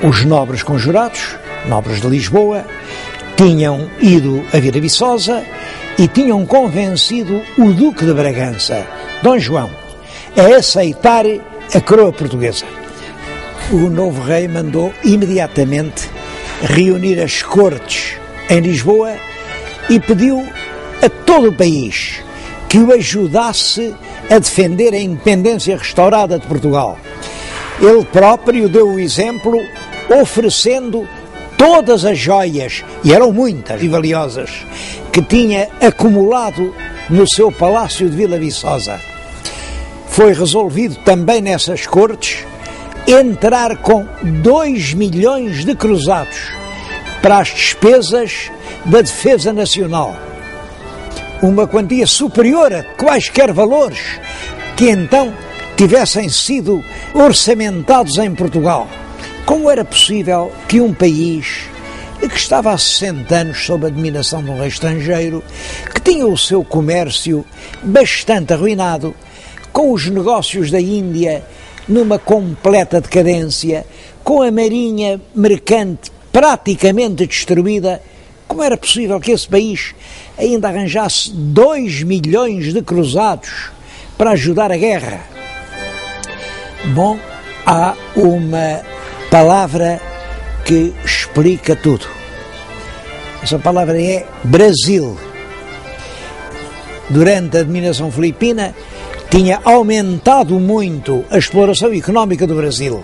Os nobres conjurados, nobres de Lisboa, tinham ido a Vila Viçosa e tinham convencido o Duque de Bragança, Dom João, a aceitar a coroa portuguesa. O novo rei mandou imediatamente reunir as cortes em Lisboa e pediu a todo o país que o ajudasse a defender a independência restaurada de Portugal. Ele próprio deu o exemplo, oferecendo todas as joias, e eram muitas e valiosas, que tinha acumulado no seu palácio de Vila Viçosa. Foi resolvido também nessas cortes entrar com 2 milhões de cruzados para as despesas da defesa nacional. Uma quantia superior a quaisquer valores que então tivessem sido orçamentados em Portugal. Como era possível que um país que estava há 60 anos sob a dominação de um rei estrangeiro, que tinha o seu comércio bastante arruinado, com os negócios da Índia numa completa decadência, com a marinha mercante praticamente destruída, como era possível que esse país ainda arranjasse 2 milhões de cruzados para ajudar a guerra? Bom, há uma palavra que explica tudo. Essa palavra é Brasil. Durante a dominação filipina, tinha aumentado muito a exploração económica do Brasil.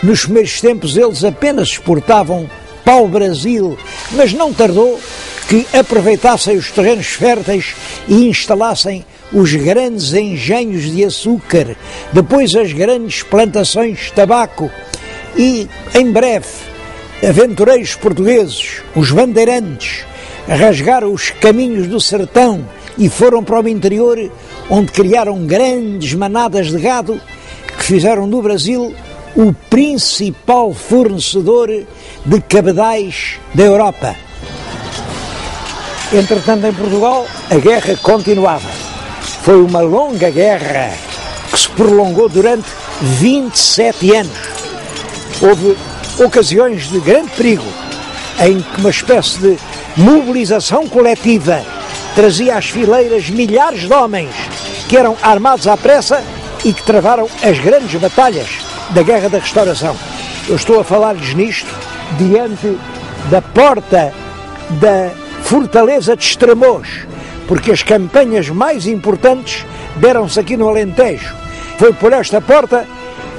Nos primeiros tempos eles apenas exportavam pau-brasil, mas não tardou que aproveitassem os terrenos férteis e instalassem os grandes engenhos de açúcar, depois as grandes plantações de tabaco e, em breve, aventureiros portugueses, os bandeirantes, rasgaram os caminhos do sertão e foram para o interior, onde criaram grandes manadas de gado que fizeram do Brasil o principal fornecedor de cabedais da Europa. Entretanto, em Portugal, a guerra continuava. Foi uma longa guerra que se prolongou durante 27 anos. Houve ocasiões de grande perigo, em que uma espécie de mobilização coletiva trazia às fileiras milhares de homens que eram armados à pressa e que travaram as grandes batalhas da Guerra da Restauração. Eu estou a falar-lhes nisto diante da porta da Fortaleza de Estremoz, porque as campanhas mais importantes deram-se aqui no Alentejo. Foi por esta porta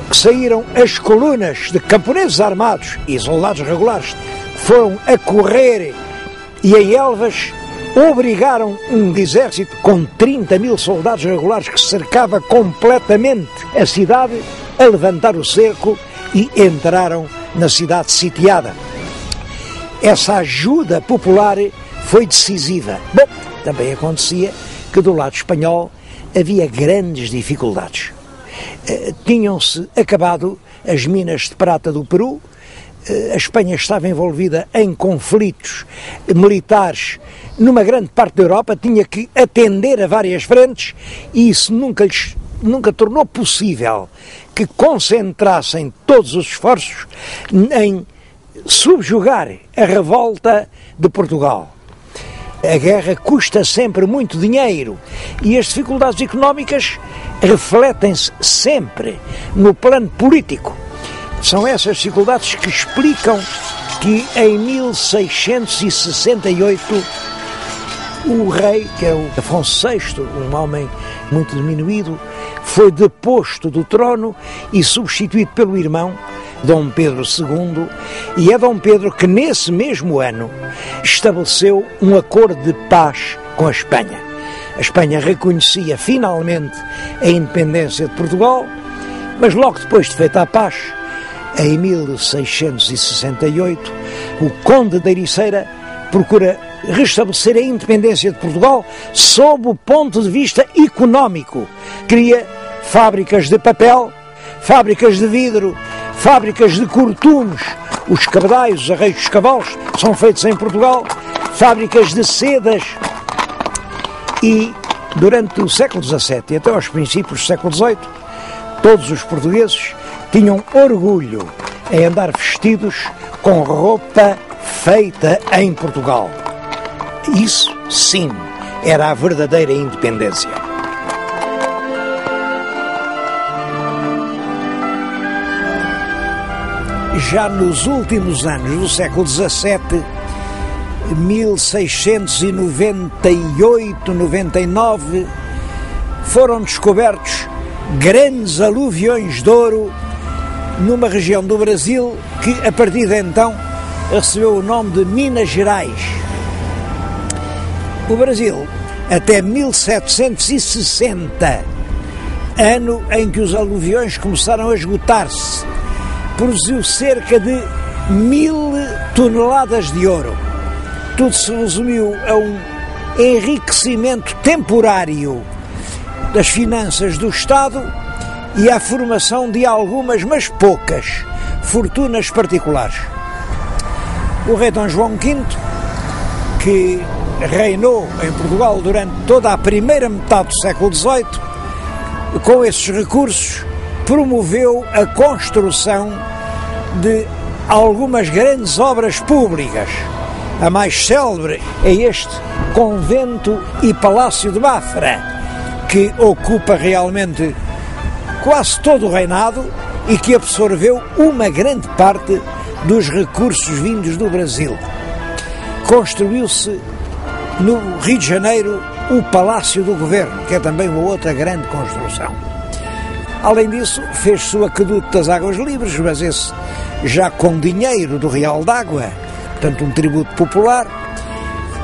que saíram as colunas de camponeses armados e soldados regulares que foram a correr e em Elvas obrigaram um exército com 30 mil soldados regulares que cercava completamente a cidade a levantar o cerco e entraram na cidade sitiada. Essa ajuda popular foi decisiva. Bom, também acontecia que do lado espanhol havia grandes dificuldades. Tinham-se acabado as minas de prata do Peru, a Espanha estava envolvida em conflitos militares numa grande parte da Europa, tinha que atender a várias frentes e isso nunca tornou possível que concentrassem todos os esforços em subjugar a revolta de Portugal. A guerra custa sempre muito dinheiro e as dificuldades económicas refletem-se sempre no plano político. São essas dificuldades que explicam que em 1668 o rei, que é o Afonso VI, um homem muito diminuído, foi deposto do trono e substituído pelo irmão, Dom Pedro II, e é Dom Pedro que nesse mesmo ano estabeleceu um acordo de paz com a Espanha. A Espanha reconhecia finalmente a independência de Portugal, mas logo depois de feita a paz, em 1668, o Conde da Ericeira procura restabelecer a independência de Portugal sob o ponto de vista económico. Cria fábricas de papel, fábricas de vidro, fábricas de cortumes, os cabedais, os arreios dos cavalos são feitos em Portugal, fábricas de sedas. E durante o século XVII e até aos princípios do século XVIII, todos os portugueses tinham orgulho em andar vestidos com roupa feita em Portugal. Isso, sim, era a verdadeira independência. Já nos últimos anos do século XVII, 1698, 99, foram descobertos grandes aluviões de ouro numa região do Brasil que, a partir de então, recebeu o nome de Minas Gerais. O Brasil, até 1760, ano em que os aluviões começaram a esgotar-se, produziu cerca de 1000 toneladas de ouro. Tudo se resumiu a um enriquecimento temporário das finanças do Estado e à formação de algumas, mas poucas, fortunas particulares. O rei Dom João V, que reinou em Portugal durante toda a primeira metade do século XVIII, com esses recursos, promoveu a construção de algumas grandes obras públicas. A mais célebre é este convento e palácio de Mafra, que ocupa realmente quase todo o reinado e que absorveu uma grande parte dos recursos vindos do Brasil. Construiu-se no Rio de Janeiro o Palácio do Governo, que é também uma outra grande construção. Além disso, fez-se o Aqueduto das Águas Livres, mas esse já com dinheiro do Real d'Água, portanto um tributo popular.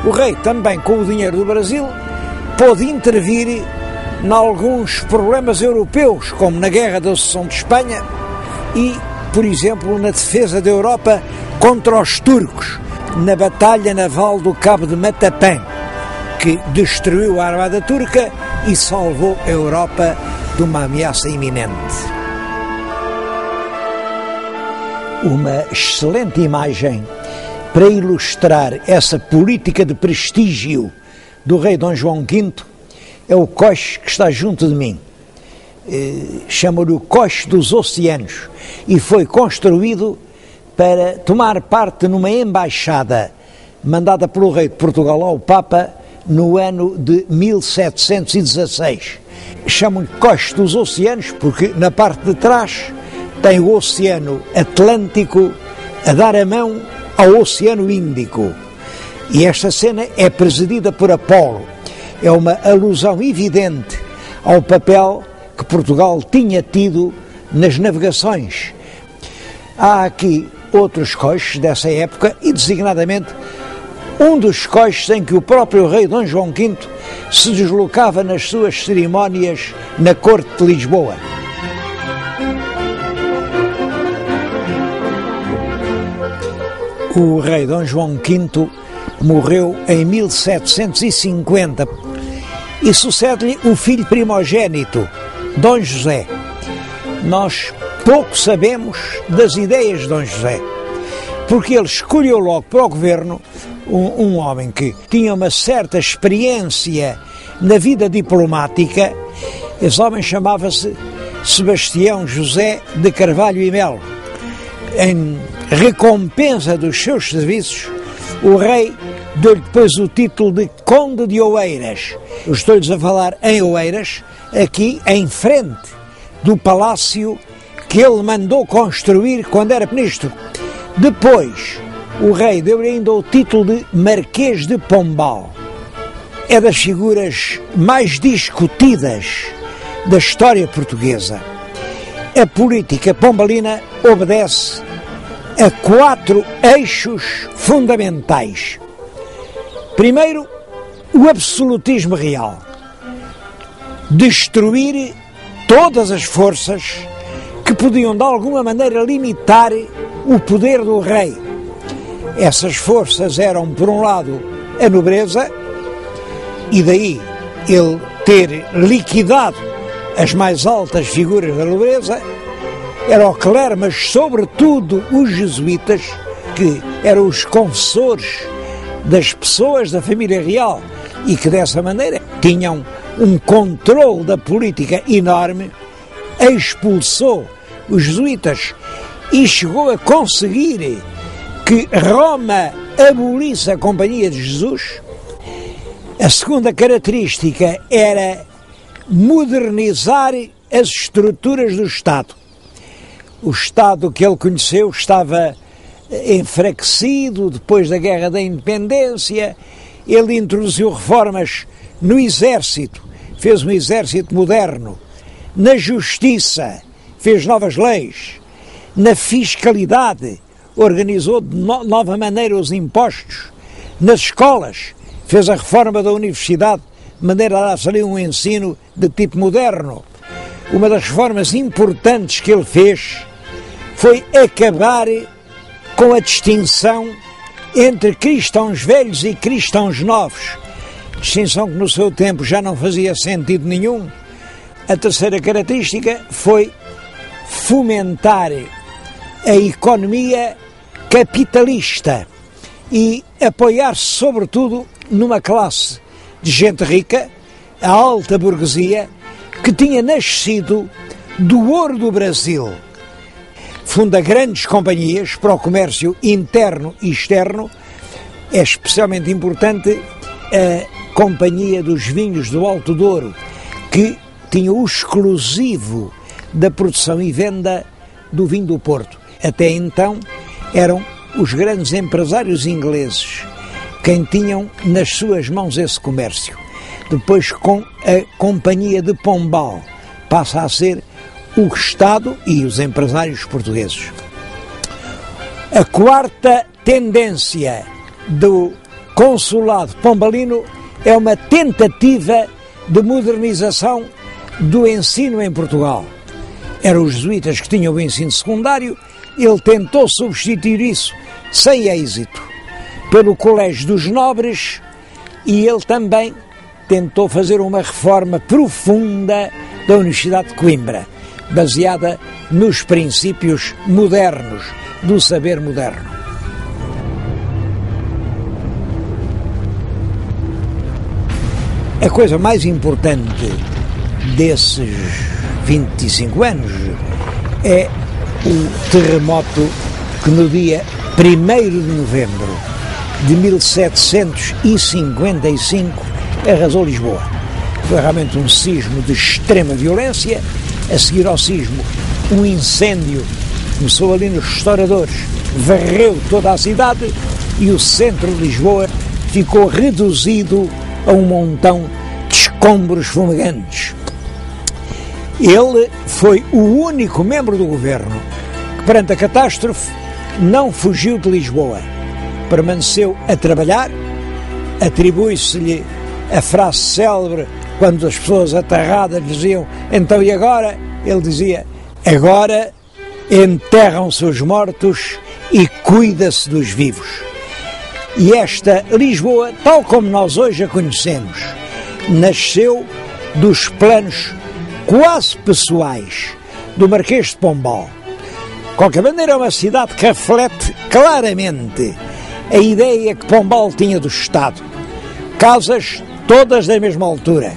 O rei também, com o dinheiro do Brasil, pôde intervir em alguns problemas europeus, como na Guerra da Sucessão de Espanha e, por exemplo, na defesa da Europa contra os turcos, na Batalha Naval do Cabo de Matapã, que destruiu a armada turca e salvou a Europa de uma ameaça iminente. Uma excelente imagem para ilustrar essa política de prestígio do rei Dom João V é o coche que está junto de mim. Chama-lhe o Coche dos Oceanos e foi construído para tomar parte numa embaixada mandada pelo rei de Portugal ao Papa no ano de 1716. Chamam-lhe Coche dos Oceanos porque na parte de trás tem o Oceano Atlântico a dar a mão ao Oceano Índico. E esta cena é presidida por Apolo. É uma alusão evidente ao papel que Portugal tinha tido nas navegações. Há aqui outros coches dessa época e, designadamente, um dos coches em que o próprio rei Dom João V se deslocava nas suas cerimónias na corte de Lisboa. O rei Dom João V morreu em 1750 e sucede-lhe o filho primogênito, Dom José. Nós pouco sabemos das ideias de Dom José, porque ele escolheu logo para o governo um homem que tinha uma certa experiência na vida diplomática. Esse homem chamava-se Sebastião José de Carvalho e Melo. Em recompensa dos seus serviços, o rei deu-lhe depois o título de Conde de Oeiras. Estou-lhes a falar em Oeiras, aqui em frente do palácio que ele mandou construir quando era ministro. Depois, o rei deu-lhe ainda o título de Marquês de Pombal. É das figuras mais discutidas da história portuguesa. A política pombalina obedece a 4 eixos fundamentais. Primeiro, o absolutismo real. Destruir todas as forças que podiam de alguma maneira limitar o poder do rei. Essas forças eram, por um lado, a nobreza, e daí ele ter liquidado as mais altas figuras da nobreza, era o clero, mas sobretudo os jesuítas, que eram os confessores das pessoas da família real e que dessa maneira tinham um controle da política enorme. Expulsou os jesuítas e chegou a conseguir que Roma abolisse a Companhia de Jesus. A segunda característica era modernizar as estruturas do Estado. O Estado que ele conheceu estava enfraquecido depois da Guerra da Independência. Ele introduziu reformas no exército, fez um exército moderno, na justiça, fez novas leis, na fiscalidade, organizou de nova maneira os impostos, nas escolas, fez a reforma da universidade, de maneira a dar-se ali um ensino de tipo moderno. Uma das reformas importantes que ele fez foi acabar com a distinção entre cristãos velhos e cristãos novos, distinção que no seu tempo já não fazia sentido nenhum. A terceira característica foi fomentar a economia capitalista e apoiar-se sobretudo numa classe de gente rica, a alta burguesia, que tinha nascido do ouro do Brasil. Funda grandes companhias para o comércio interno e externo. É especialmente importante a Companhia dos Vinhos do Alto Douro, que tinha o exclusivo da produção e venda do vinho do Porto. Até então eram os grandes empresários ingleses quem tinham nas suas mãos esse comércio. Depois, com a Companhia de Pombal, passa a ser o Estado e os empresários portugueses. A quarta tendência do consulado pombalino é uma tentativa de modernização do ensino em Portugal. Eram os jesuítas que tinham o ensino secundário, ele tentou substituir isso, sem êxito, pelo Colégio dos Nobres, e ele também tentou fazer uma reforma profunda da Universidade de Coimbra, baseada nos princípios modernos, do saber moderno. A coisa mais importante desses 25 anos é o terremoto que no dia 1º de novembro de 1755 arrasou Lisboa. Foi realmente um sismo de extrema violência. A seguir ao sismo, um incêndio começou ali nos restauradores, varreu toda a cidade e o centro de Lisboa ficou reduzido a um montão de escombros fumegantes. Ele foi o único membro do governo que, perante a catástrofe, não fugiu de Lisboa. Permaneceu a trabalhar. Atribui-se-lhe a frase célebre quando as pessoas aterradas diziam: então e agora? Ele dizia: agora enterram-se os mortos e cuida-se dos vivos. E esta Lisboa, tal como nós hoje a conhecemos, nasceu dos planos quase pessoais do Marquês de Pombal. De qualquer maneira, é uma cidade que reflete claramente a ideia que Pombal tinha do Estado. Casas todas da mesma altura.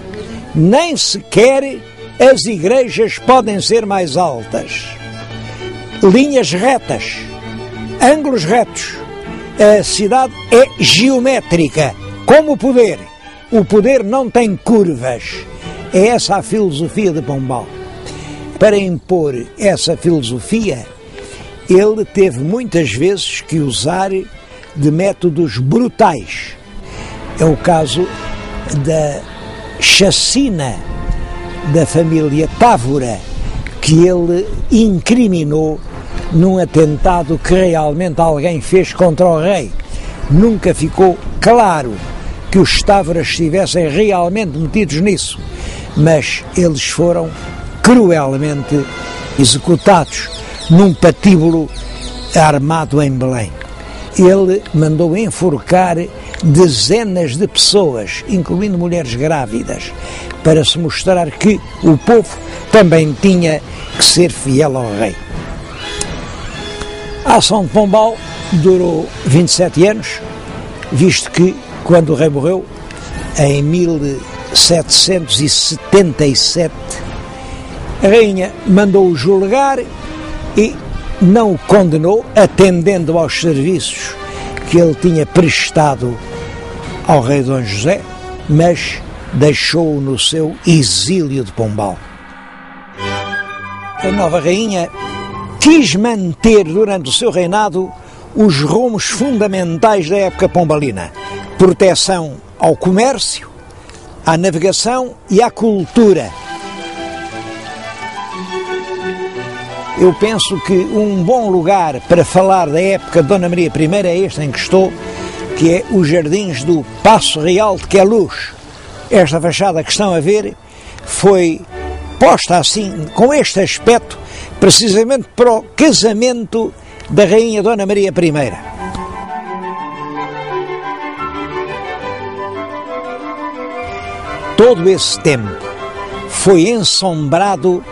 Nem sequer as igrejas podem ser mais altas. Linhas retas, ângulos retos. A cidade é geométrica, como o poder. O poder não tem curvas. É essa a filosofia de Pombal. Para impor essa filosofia, ele teve muitas vezes que usar de métodos brutais. É o caso da chacina da família Távora, que ele incriminou num atentado que realmente alguém fez contra o rei. Nunca ficou claro que os Távoras estivessem realmente metidos nisso, mas eles foram cruelmente executados num patíbulo armado em Belém. Ele mandou enforcar dezenas de pessoas, incluindo mulheres grávidas, para se mostrar que o povo também tinha que ser fiel ao rei. A ação de Pombal durou 27 anos, visto que, quando o rei morreu, em 1777, a rainha mandou-o julgar e não o condenou, atendendo aos serviços que ele tinha prestado ao rei Dom José, mas deixou-o no seu exílio de Pombal. A nova rainha quis manter durante o seu reinado os rumos fundamentais da época pombalina: proteção ao comércio, à navegação e à cultura. Eu penso que um bom lugar para falar da época de Dona Maria I é este em que estou, que é os jardins do Paço Real de Queluz. Esta fachada que estão a ver foi posta assim, com este aspecto, precisamente para o casamento da Rainha Dona Maria I. Todo esse tempo foi ensombrado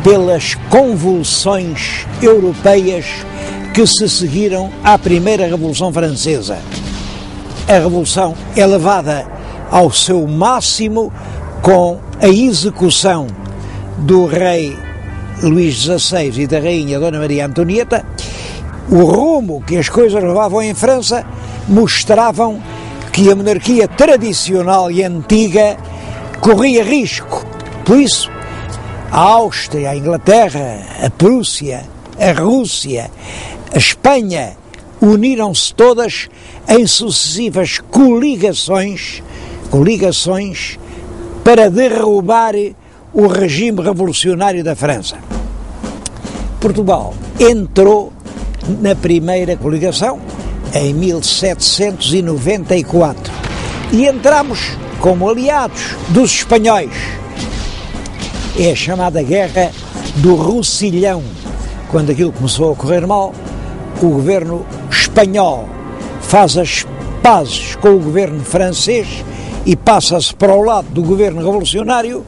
pelas convulsões europeias que se seguiram à Primeira Revolução Francesa. A Revolução é levada ao seu máximo com a execução do rei Luís XVI e da rainha Dona Maria Antonieta. O rumo que as coisas levavam em França mostravam que a monarquia tradicional e antiga corria risco. Por isso, a Áustria, a Inglaterra, a Prússia, a Rússia, a Espanha uniram-se todas em sucessivas coligações para derrubar o regime revolucionário da França. Portugal entrou na primeira coligação em 1794 e entramos como aliados dos espanhóis. É a chamada Guerra do Roussillon. Quando aquilo começou a correr mal, o governo espanhol faz as pazes com o governo francês e passa-se para o lado do governo revolucionário,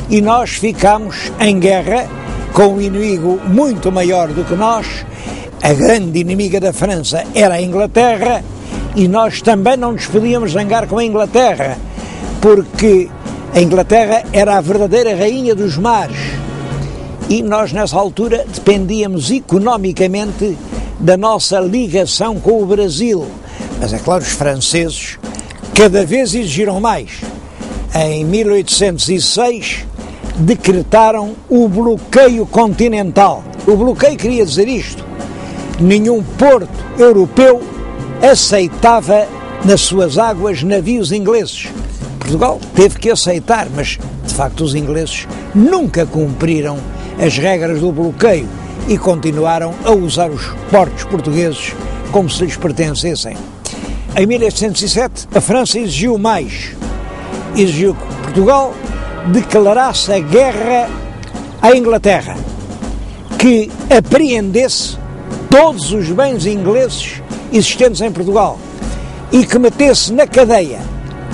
e nós ficamos em guerra com um inimigo muito maior do que nós. A grande inimiga da França era a Inglaterra, e nós também não nos podíamos zangar com a Inglaterra, porque a Inglaterra era a verdadeira rainha dos mares, e nós nessa altura dependíamos economicamente da nossa ligação com o Brasil. Mas é claro, os franceses cada vez exigiram mais. Em 1806 decretaram o bloqueio continental. O bloqueio queria dizer isto: nenhum porto europeu aceitava nas suas águas navios ingleses. Portugal teve que aceitar, mas de facto os ingleses nunca cumpriram as regras do bloqueio e continuaram a usar os portos portugueses como se lhes pertencessem. Em 1807 a França exigiu mais. Exigiu que Portugal declarasse a guerra à Inglaterra, que apreendesse todos os bens ingleses existentes em Portugal e que metesse na cadeia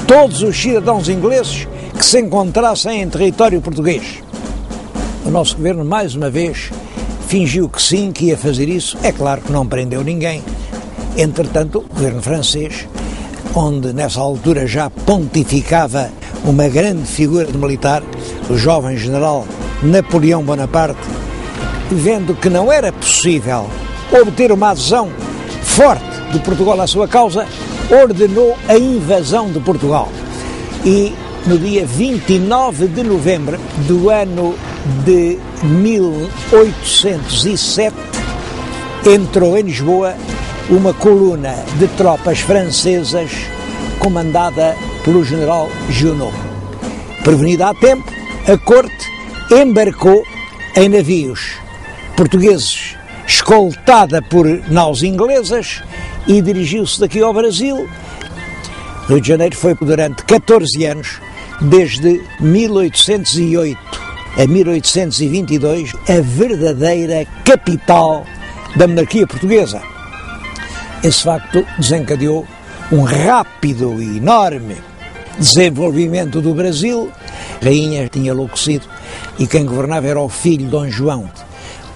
todos os cidadãos ingleses que se encontrassem em território português. O nosso governo, mais uma vez, fingiu que sim, que ia fazer isso. É claro que não prendeu ninguém. Entretanto, o governo francês, onde nessa altura já pontificava uma grande figura de militar, o jovem general Napoleão Bonaparte, vendo que não era possível obter uma adesão forte de Portugal à sua causa, ordenou a invasão de Portugal. E no dia 29 de novembro do ano de 1807 entrou em Lisboa uma coluna de tropas francesas comandada pelo general Junot. Prevenida a tempo, a corte embarcou em navios portugueses, escoltada por naus inglesas, e dirigiu-se daqui ao Brasil. Rio de Janeiro foi durante 14 anos, desde 1808 a 1822, a verdadeira capital da monarquia portuguesa. Esse facto desencadeou um rápido e enorme desenvolvimento do Brasil. A rainha tinha enlouquecido e quem governava era o filho Dom João.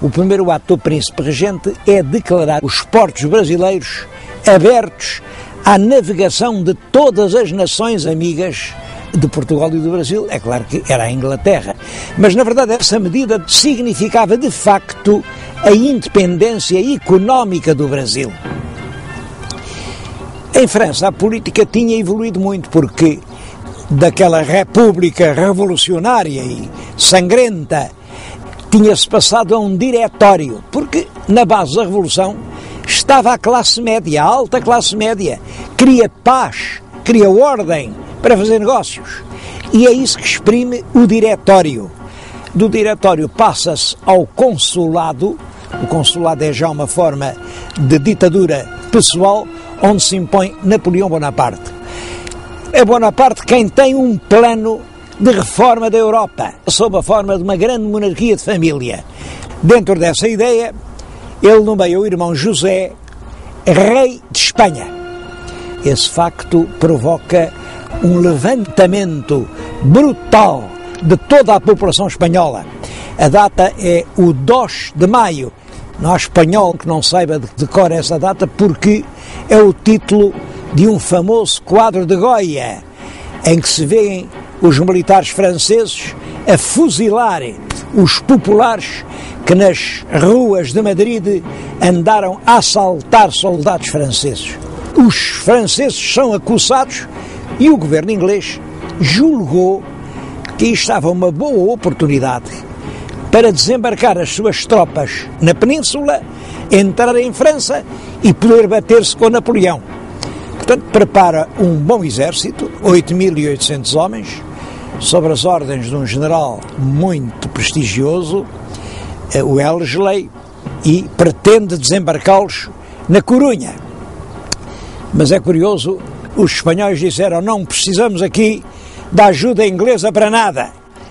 O primeiro ato do príncipe regente é declarar os portos brasileiros abertos à navegação de todas as nações amigas de Portugal e do Brasil, é claro que era a Inglaterra. Mas, na verdade, essa medida significava, de facto, a independência económica do Brasil. Em França, a política tinha evoluído muito, porque daquela república revolucionária e sangrenta tinha-se passado a um diretório, porque na base da revolução estava a classe média, a alta classe média, queria paz, queria ordem para fazer negócios. E é isso que exprime o diretório. Do diretório passa-se ao consulado. O consulado é já uma forma de ditadura pessoal, onde se impõe Napoleão Bonaparte. É Bonaparte quem tem um plano de reforma da Europa, sob a forma de uma grande monarquia de família. Dentro dessa ideia, ele nomeia o irmão José rei de Espanha. Esse facto provoca um levantamento brutal de toda a população espanhola. A data é o 2 de maio. Não há espanhol que não saiba de cor essa data, porque é o título de um famoso quadro de Goya, em que se vêem os militares franceses a fuzilarem os populares que nas ruas de Madrid andaram a assaltar soldados franceses. Os franceses são acusados e o governo inglês julgou que estava uma boa oportunidade para desembarcar as suas tropas na península, entrar em França e poder bater-se com Napoleão. Portanto, prepara um bom exército, 8.800 homens, sob as ordens de um general muito prestigioso, o Wellesley, e pretende desembarcá-los na Corunha. Mas é curioso, os espanhóis disseram: não precisamos aqui da ajuda inglesa para nada.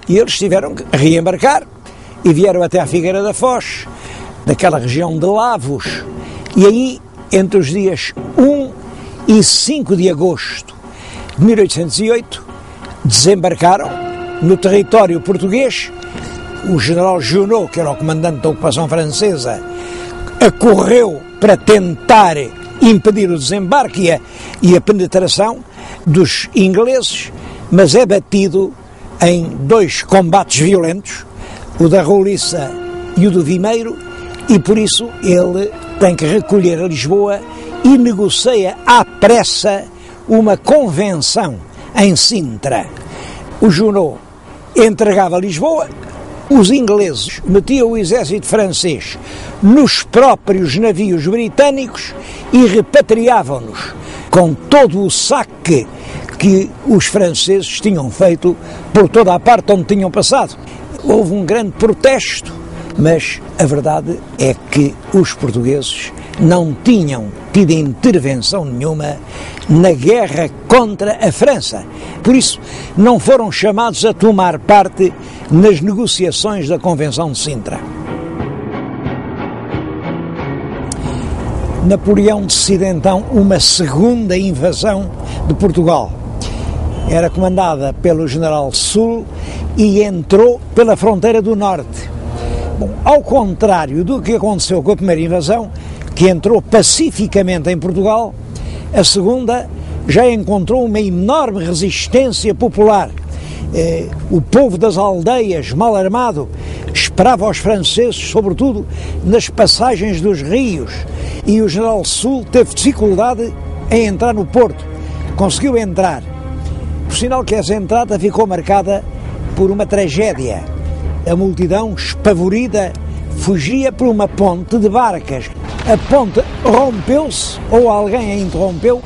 E eles tiveram que reembarcar e vieram até à Figueira da Foz, daquela região de Lavos. E aí, entre os dias 1 e 5 de agosto de 1808, desembarcaram no território português. O general Junot, que era o comandante da ocupação francesa, acorreu para tentar impedir o desembarque e a penetração dos ingleses, mas é batido em 2 combates violentos, o da Roliça e o do Vimeiro, e por isso ele tem que recolher a Lisboa e negocia à pressa uma convenção em Sintra. O Junot entregava Lisboa, os ingleses metiam o exército francês nos próprios navios britânicos e repatriavam-nos com todo o saque que os franceses tinham feito por toda a parte onde tinham passado. Houve um grande protesto, mas a verdade é que os portugueses não tinham tido intervenção nenhuma na guerra contra a França. Por isso, não foram chamados a tomar parte nas negociações da Convenção de Sintra. Napoleão decide então uma segunda invasão de Portugal. Era comandada pelo general Soult e entrou pela fronteira do norte. Bom, ao contrário do que aconteceu com a primeira invasão, que entrou pacificamente em Portugal, a segunda já encontrou uma enorme resistência popular. O povo das aldeias, mal armado, esperava os franceses, sobretudo nas passagens dos rios, e o general Soult teve dificuldade em entrar no porto. Conseguiu entrar, por sinal que essa entrada ficou marcada por uma tragédia. A multidão, espavorida, fugia por uma ponte de barcas. A ponte rompeu-se, ou alguém a interrompeu,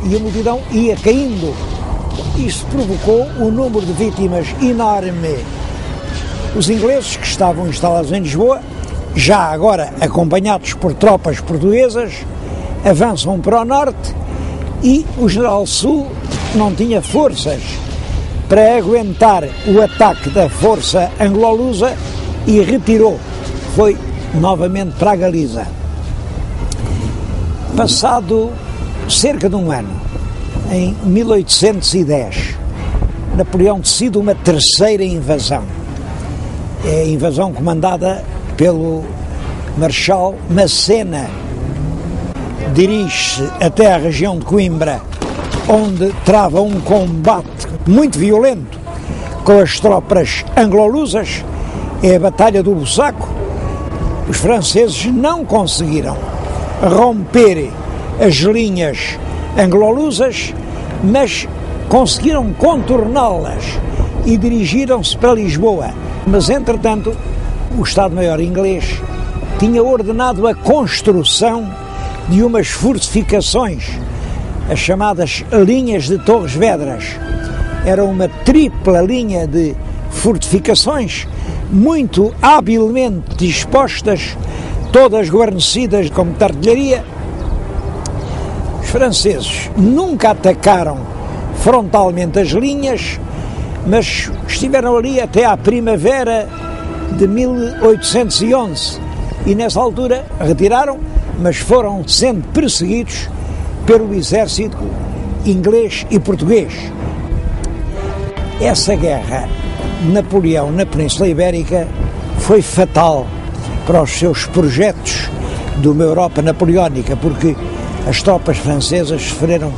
e a multidão ia caindo. Isto provocou um número de vítimas enorme. Os ingleses, que estavam instalados em Lisboa, já agora acompanhados por tropas portuguesas, avançam para o norte e o general Soult não tinha forças para aguentar o ataque da força anglo-lusa e retirou. Foi novamente para a Galiza. Passado cerca de um ano, em 1810, Napoleão decide uma terceira invasão. É a invasão comandada pelo Marechal Massena. Dirige-se até à região de Coimbra, onde trava um combate muito violento com as tropas anglo-lusas, é a Batalha do Bussaco. Os franceses não conseguiram romper as linhas anglo-lusas, mas conseguiram contorná-las e dirigiram-se para Lisboa. Mas, entretanto, o Estado-Maior inglês tinha ordenado a construção de umas fortificações, as chamadas linhas de Torres Vedras. Era uma tripla linha de fortificações, muito habilmente dispostas, todas guarnecidas com muita artilharia. Os franceses nunca atacaram frontalmente as linhas, mas estiveram ali até à primavera de 1811 e nessa altura retiraram, mas foram sendo perseguidos pelo exército inglês e português. Essa guerra de Napoleão na Península Ibérica foi fatal para os seus projetos de uma Europa napoleónica, porque as tropas francesas sofreram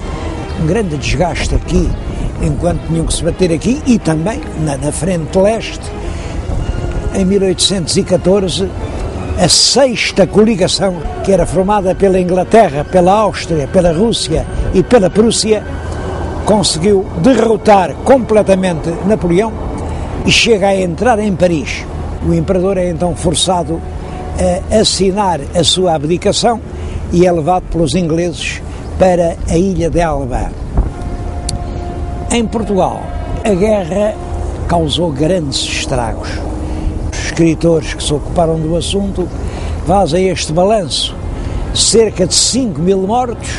um grande desgaste aqui, enquanto tinham que se bater aqui, e também na frente leste. Em 1814, a sexta coligação, que era formada pela Inglaterra, pela Áustria, pela Rússia e pela Prússia, conseguiu derrotar completamente Napoleão e chega a entrar em Paris. O imperador é então forçado a assinar a sua abdicação e é levado pelos ingleses para a ilha de Elba. Em Portugal, a guerra causou grandes estragos. Os escritores que se ocuparam do assunto fazem este balanço: cerca de 5.000 mortos,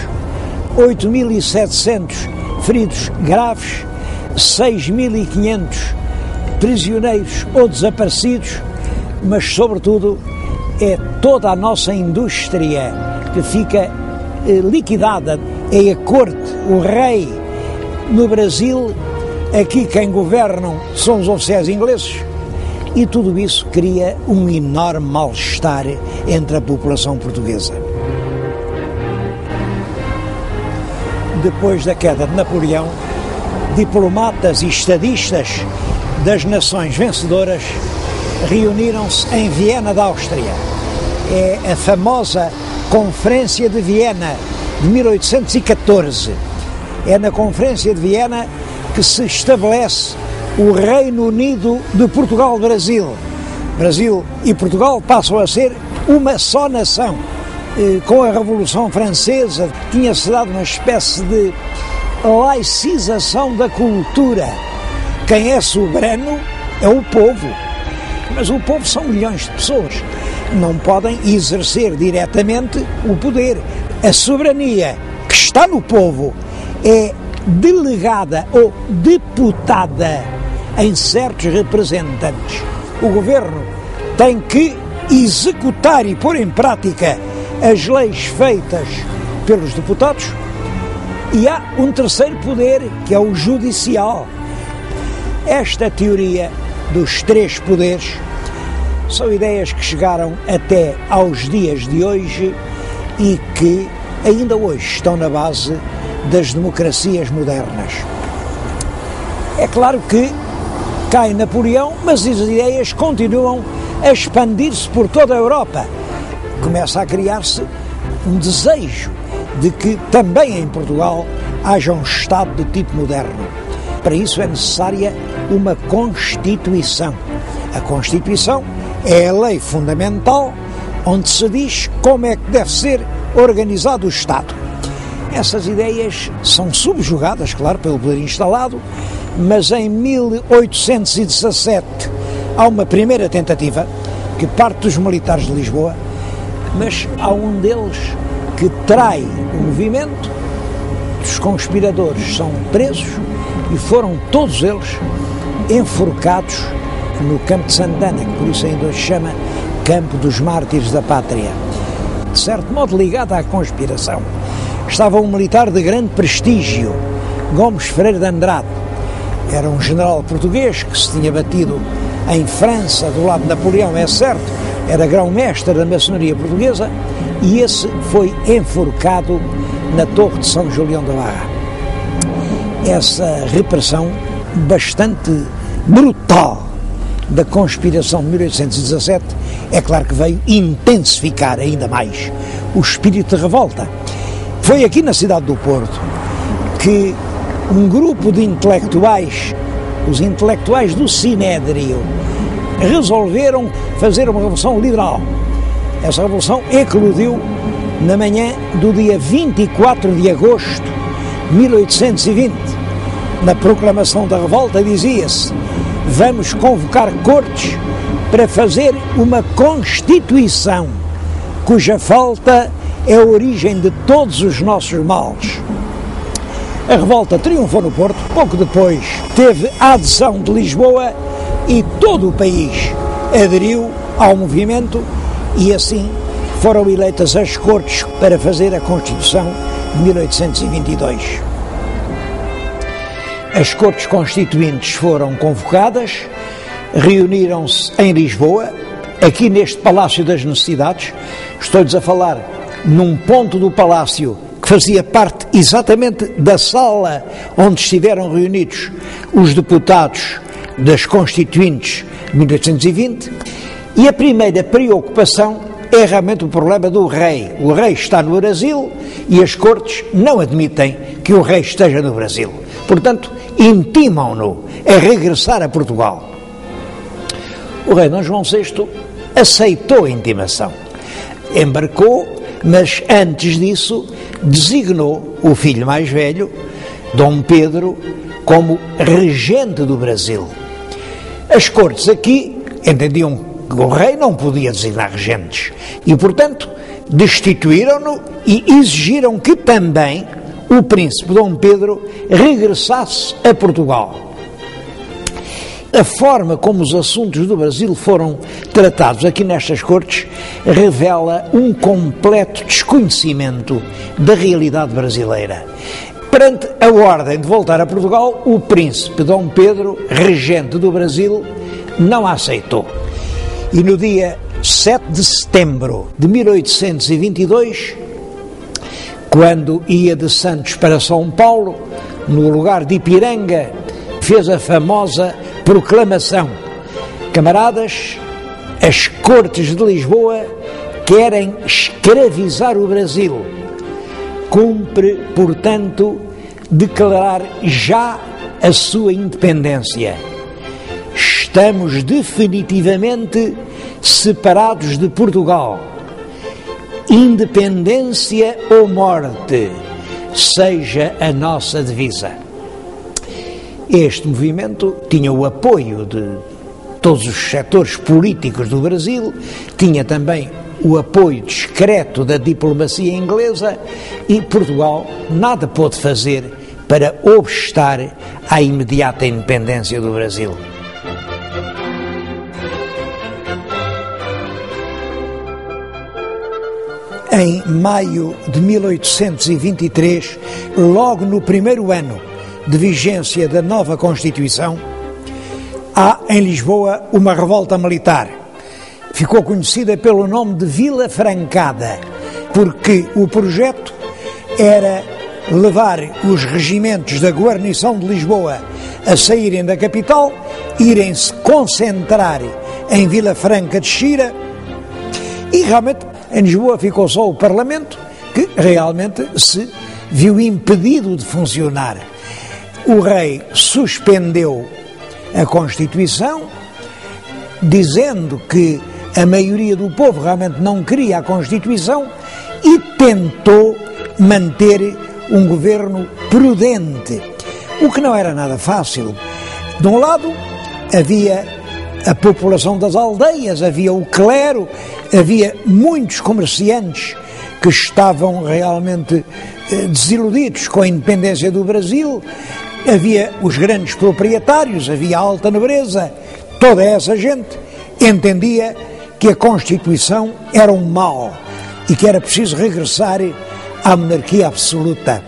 8.700 feridos graves, 6.500 prisioneiros ou desaparecidos, mas sobretudo é toda a nossa indústria que fica liquidada. É a corte, o rei. No Brasil, aqui quem governam são os oficiais ingleses, e tudo isso cria um enorme mal-estar entre a população portuguesa. Depois da queda de Napoleão, diplomatas e estadistas das nações vencedoras reuniram-se em Viena da Áustria. É a famosa Conferência de Viena de 1814. É na Conferência de Viena que se estabelece o Reino Unido de Portugal-Brasil. Brasil e Portugal passam a ser uma só nação. Com a Revolução Francesa tinha-se dado uma espécie de laicização da cultura. Quem é soberano é o povo, mas o povo são milhões de pessoas, não podem exercer diretamente o poder. A soberania que está no povo é delegada ou deputada em certos representantes. O governo tem que executar e pôr em prática as leis feitas pelos deputados, e há um terceiro poder, que é o judicial. Esta teoria dos três poderes são ideias que chegaram até aos dias de hoje e que ainda hoje estão na base das democracias modernas. É claro que cai Napoleão, mas as ideias continuam a expandir-se por toda a Europa. Começa a criar-se um desejo de que também em Portugal haja um Estado de tipo moderno. Para isso é necessária uma Constituição. A Constituição é a lei fundamental onde se diz como é que deve ser organizado o Estado. Essas ideias são subjugadas, claro, pelo poder instalado, mas em 1817 há uma primeira tentativa que parte dos militares de Lisboa, mas há um deles que trai o movimento. Os conspiradores são presos e foram todos eles enforcados no Campo de Santana, que por isso ainda hoje se chama Campo dos Mártires da Pátria. De certo modo ligado à conspiração estava um militar de grande prestígio, Gomes Ferreira de Andrade. Era um general português que se tinha batido em França do lado de Napoleão, é certo, era grão-mestre da maçonaria portuguesa, e esse foi enforcado na Torre de São Julião da Barra. essa repressão bastante brutal da conspiração de 1817, é claro que veio intensificar ainda mais o espírito de revolta. Foi aqui na cidade do Porto que um grupo de intelectuais, os intelectuais do Sinédrio, resolveram fazer uma revolução liberal. Essa revolução eclodiu na manhã do dia 24 de agosto de 1820. Na proclamação da revolta dizia-se: vamos convocar cortes para fazer uma Constituição, cuja falta é a origem de todos os nossos males. A revolta triunfou no Porto, pouco depois teve a adesão de Lisboa e todo o país aderiu ao movimento e assim foram eleitas as Cortes para fazer a Constituição de 1822. As Cortes Constituintes foram convocadas, reuniram-se em Lisboa, aqui neste Palácio das Necessidades. Estou-lhes a falar num ponto do Palácio que fazia parte exatamente da sala onde estiveram reunidos os deputados das Constituintes de 1820, e a primeira preocupação é realmente o problema do rei. O rei está no Brasil e as Cortes não admitem que o rei esteja no Brasil. Portanto, intimam-no a regressar a Portugal. O rei Dom João VI aceitou a intimação, embarcou, mas antes disso designou o filho mais velho, Dom Pedro, como regente do Brasil. As Cortes aqui entendiam que o rei não podia designar regentes e, portanto, destituíram-no e exigiram que também o príncipe Dom Pedro regressasse a Portugal. A forma como os assuntos do Brasil foram tratados aqui nestas Cortes revela um completo desconhecimento da realidade brasileira. Perante a ordem de voltar a Portugal, o príncipe Dom Pedro, regente do Brasil, não a aceitou. E no dia 7 de setembro de 1822, quando ia de Santos para São Paulo, no lugar de Ipiranga, fez a famosa proclamação: camaradas, as Cortes de Lisboa querem escravizar o Brasil. Cumpre, portanto, declarar já a sua independência. Estamos definitivamente separados de Portugal. Independência ou morte, seja a nossa divisa. Este movimento tinha o apoio de todos os setores políticos do Brasil, tinha também o apoio discreto da diplomacia inglesa e Portugal nada pôde fazer para obstar à imediata independência do Brasil. Em maio de 1823, logo no primeiro ano de vigência da nova Constituição, há em Lisboa uma revolta militar. Ficou conhecida pelo nome de Vila Francada, porque o projeto era levar os regimentos da guarnição de Lisboa a saírem da capital, irem-se concentrar em Vila Franca de Xira, e realmente em Lisboa ficou só o Parlamento, que realmente se viu impedido de funcionar. O rei suspendeu a Constituição, dizendo que a maioria do povo realmente não queria a Constituição e tentou manter um governo prudente, o que não era nada fácil. De um lado, havia a população das aldeias, havia o clero, havia muitos comerciantes que estavam realmente desiludidos com a independência do Brasil, havia os grandes proprietários, havia a alta nobreza. Toda essa gente entendia que a Constituição era um mal e que era preciso regressar à monarquia absoluta.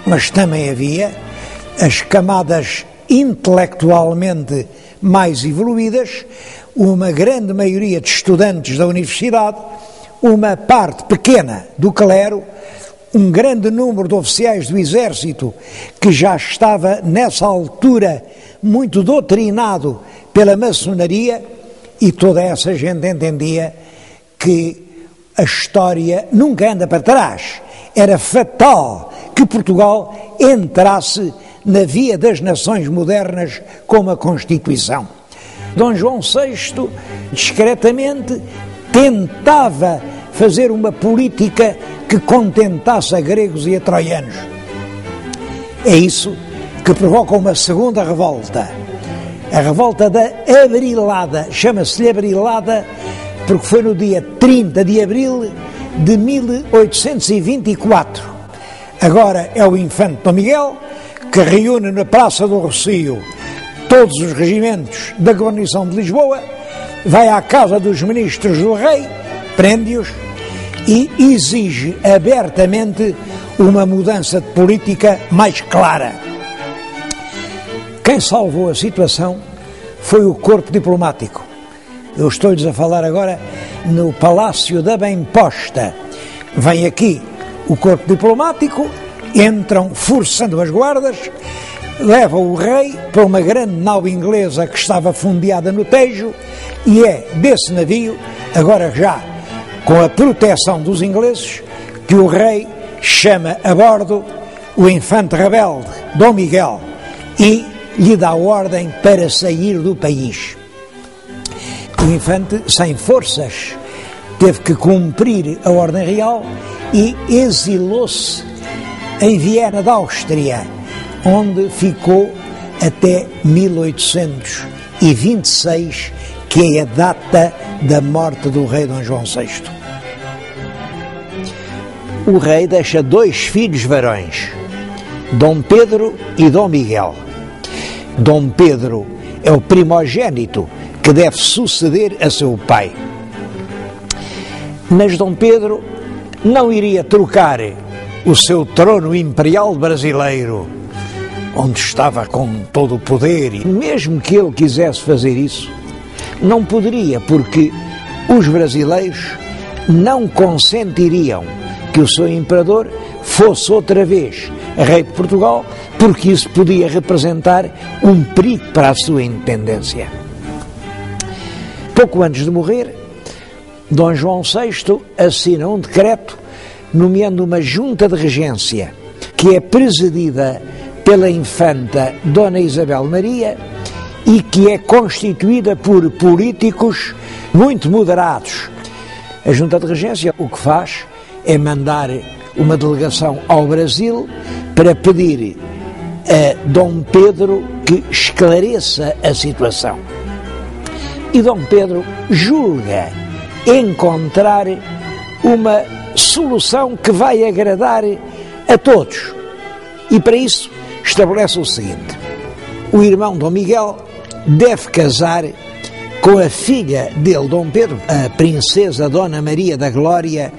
Mas também havia as camadas intelectualmente mais evoluídas, uma grande maioria de estudantes da universidade, uma parte pequena do clero, um grande número de oficiais do exército que já estava nessa altura muito doutrinado pela maçonaria, e toda essa gente entendia que a história nunca anda para trás. Era fatal que Portugal entrasse na via das nações modernas com uma Constituição. Dom João VI, discretamente, tentava fazer uma política que contentasse a gregos e a troianos. É isso que provoca uma segunda revolta. A revolta da Abrilada, chama-se-lhe Abrilada porque foi no dia 30 de abril de 1824. Agora é o infante Dom Miguel que reúne na Praça do Rossio todos os regimentos da guarnição de Lisboa, vai à casa dos ministros do rei, prende-os e exige abertamente uma mudança de política mais clara. Quem salvou a situação foi o corpo diplomático. Eu estou-lhes a falar agora no Palácio da Bem-Posta. Vem aqui o corpo diplomático, entram forçando as guardas, levam o rei para uma grande nau inglesa que estava fundeada no Tejo, e é desse navio, agora já com a proteção dos ingleses, que o rei chama a bordo o infante rebelde Dom Miguel e lhe dá ordem para sair do país. O infante, sem forças, teve que cumprir a ordem real e exilou-se em Viena da Áustria, onde ficou até 1826, que é a data da morte do rei Dom João VI. O rei deixa 2 filhos varões, Dom Pedro e Dom Miguel. Dom Pedro é o primogênito que deve suceder a seu pai. Mas Dom Pedro não iria trocar o seu trono imperial brasileiro, onde estava com todo o poder, e mesmo que ele quisesse fazer isso, não poderia, porque os brasileiros não consentiriam que o seu imperador fosse outra vez rei de Portugal, porque isso podia representar um perigo para a sua independência. Pouco antes de morrer, Dom João VI assina um decreto nomeando uma junta de regência, que é presidida pela infanta Dona Isabel Maria e que é constituída por políticos muito moderados. A junta de regência o que faz é mandar uma delegação ao Brasil para pedir a Dom Pedro que esclareça a situação. E Dom Pedro julga encontrar uma solução que vai agradar a todos. E para isso estabelece o seguinte: o irmão Dom Miguel deve casar com a filha dele, Dom Pedro, a princesa Dona Maria da Glória,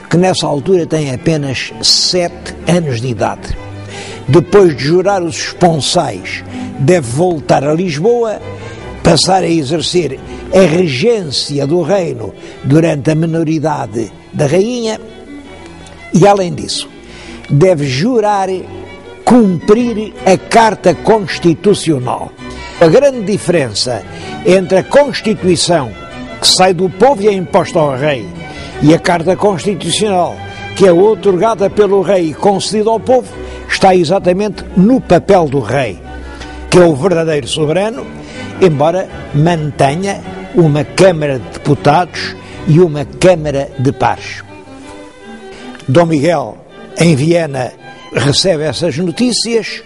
que nessa altura tem apenas 7 anos de idade. Depois de jurar os esponsais, deve voltar a Lisboa, passar a exercer a regência do reino durante a minoridade da rainha e, além disso, deve jurar cumprir a Carta Constitucional. A grande diferença entre a Constituição, que sai do povo e é imposta ao rei, e a Carta Constitucional, que é outorgada pelo rei e concedida ao povo, está exatamente no papel do rei, que é o verdadeiro soberano, embora mantenha uma Câmara de Deputados e uma Câmara de Pares. Dom Miguel, em Viena, recebe essas notícias,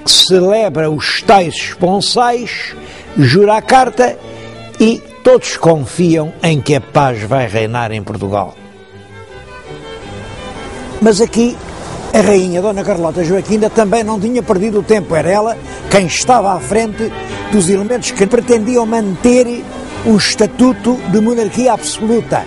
celebra os tais esponsais, jura a carta e todos confiam em que a paz vai reinar em Portugal. Mas aqui a rainha Dona Carlota Joaquina também não tinha perdido o tempo, era ela quem estava à frente dos elementos que pretendiam manter um estatuto de monarquia absoluta.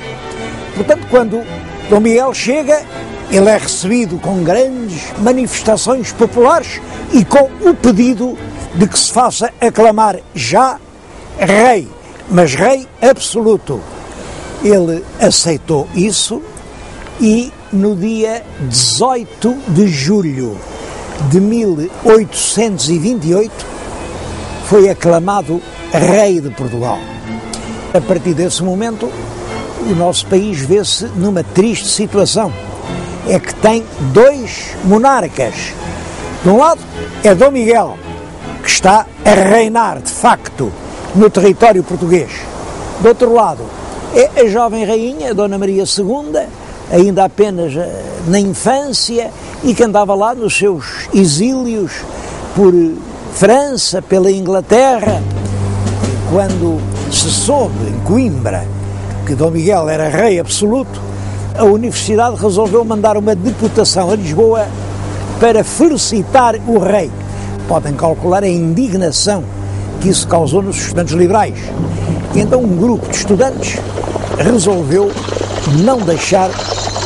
Portanto, quando Dom Miguel chega, ele é recebido com grandes manifestações populares e com o pedido de que se faça aclamar já rei, mas rei absoluto. Ele aceitou isso e no dia 18 de julho de 1828, foi aclamado rei de Portugal. A partir desse momento, o nosso país vê-se numa triste situação. É que tem dois monarcas. De um lado é Dom Miguel, que está a reinar de facto no território português. Do outro lado é a jovem rainha, Dona Maria II, ainda apenas na infância, e que andava lá nos seus exílios por França, pela Inglaterra. Quando se soube em Coimbra que Dom Miguel era rei absoluto, a Universidade resolveu mandar uma deputação a Lisboa para felicitar o rei. Podem calcular a indignação que isso causou nos estudantes liberais. E então um grupo de estudantes resolveu não deixar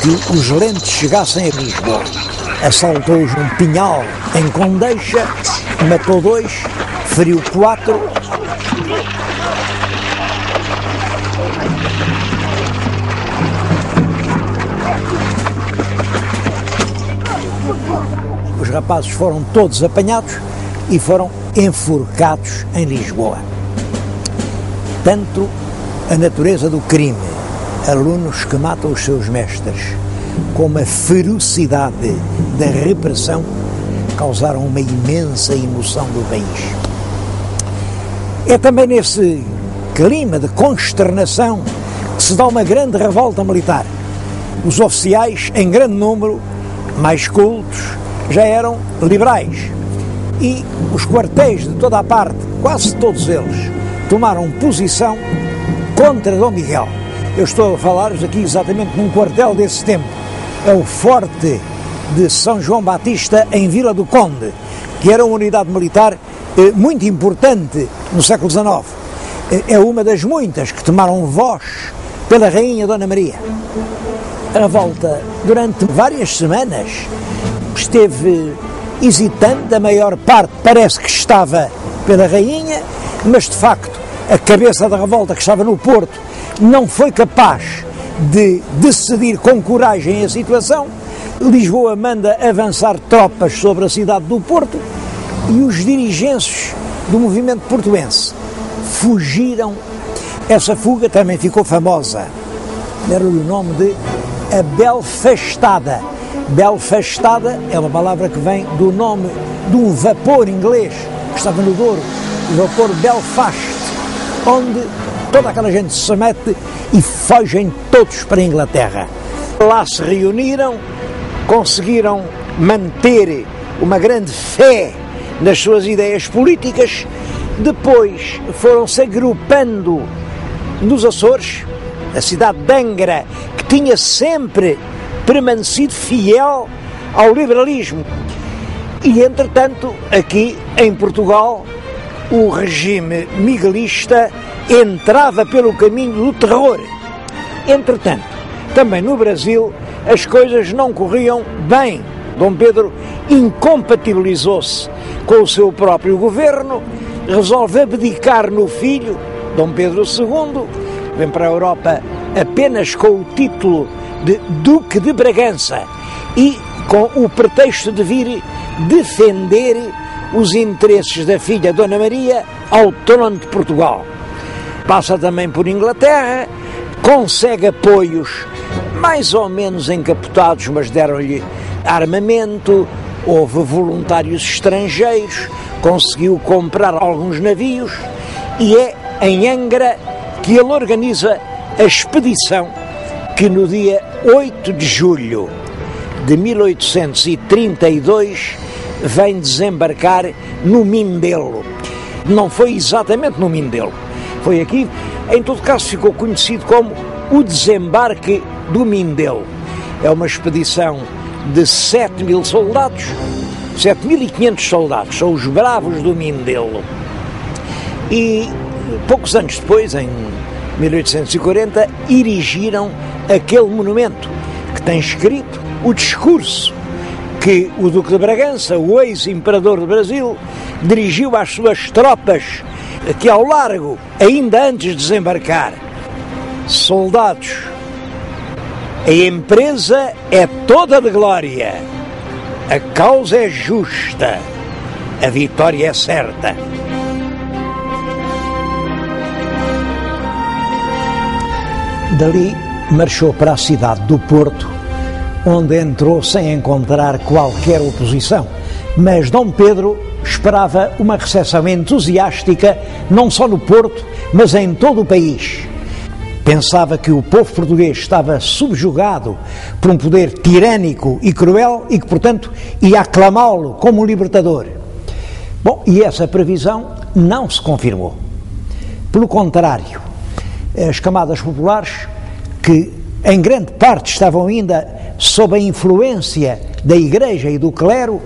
que os lentes chegassem a Lisboa. Assaltou-os num pinhal em Condeixa, matou 2, feriu 4. Os rapazes foram todos apanhados e foram enforcados em Lisboa. Tanto a natureza do crime, alunos que matam os seus mestres, como a ferocidade da repressão, causaram uma imensa emoção no país. É também nesse clima de consternação que se dá uma grande revolta militar. Os oficiais, em grande número, mais cultos, já eram liberais, e os quartéis de toda a parte, quase todos eles, tomaram posição contra Dom Miguel. Eu estou a falar-vos aqui exatamente num quartel desse tempo. É o Forte de São João Batista, em Vila do Conde, que era uma unidade militar muito importante no século XIX. É uma das muitas que tomaram voz pela rainha Dona Maria. A revolta, durante várias semanas, esteve hesitante. A maior parte parece que estava pela rainha, mas de facto a cabeça da revolta, que estava no Porto, não foi capaz de decidir com coragem a situação. Lisboa manda avançar tropas sobre a cidade do Porto e os dirigentes do movimento portuense fugiram. Essa fuga também ficou famosa. Deram-lhe o nome de a Belfastada. Belfastada é uma palavra que vem do nome de um vapor inglês que estava no Douro, o vapor Belfast, onde toda aquela gente se mete e fogem todos para a Inglaterra. Lá se reuniram, conseguiram manter uma grande fé nas suas ideias políticas. Depois foram-se agrupando nos Açores, a cidade de Angra, que tinha sempre permanecido fiel ao liberalismo. E, entretanto, aqui em Portugal, o regime miguelista entrava pelo caminho do terror. Entretanto, também no Brasil, as coisas não corriam bem. Dom Pedro incompatibilizou-se com o seu próprio governo, resolve abdicar no filho, Dom Pedro II, vem para a Europa apenas com o título de Duque de Bragança e com o pretexto de vir defender os interesses da filha Dona Maria ao trono de Portugal. Passa também por Inglaterra, consegue apoios mais ou menos encapotados, mas deram-lhe armamento, houve voluntários estrangeiros, conseguiu comprar alguns navios e é em Angra que ele organiza a expedição que no dia 8 de julho de 1832 vem desembarcar no Mindelo. Não foi exatamente no Mindelo, foi aqui, em todo caso ficou conhecido como o desembarque do Mindelo. É uma expedição de 7.000 soldados, 7.500 soldados, são os bravos do Mindelo. E poucos anos depois, em 1840, erigiram aquele monumento que tem escrito o discurso que o Duque de Bragança, o ex-imperador do Brasil, dirigiu às suas tropas aqui ao largo, ainda antes de desembarcar. Soldados, A empresa é toda de glória, a causa é justa, a vitória é certa. Dali marchou para a cidade do Porto, onde entrou sem encontrar qualquer oposição. Mas Dom Pedro esperava uma recepção entusiástica, não só no Porto, mas em todo o país. Pensava que o povo português estava subjugado por um poder tirânico e cruel e que, portanto, ia aclamá-lo como um libertador. Bom, e essa previsão não se confirmou. Pelo contrário, as camadas populares, que em grande parte estavam ainda sob a influência da Igreja e do clero,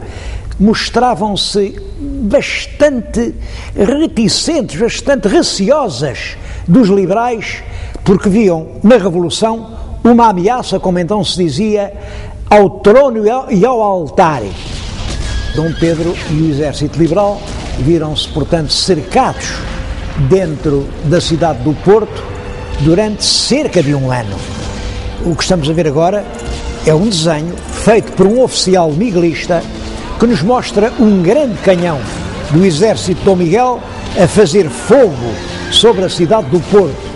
mostravam-se bastante reticentes, bastante receosas dos liberais, porque viam na Revolução uma ameaça, como então se dizia, ao trono e ao altar. Dom Pedro e o exército liberal viram-se, portanto, cercados dentro da cidade do Porto durante cerca de um ano. O que estamos a ver agora é um desenho feito por um oficial miguelista que nos mostra um grande canhão do exército de Dom Miguel a fazer fogo sobre a cidade do Porto.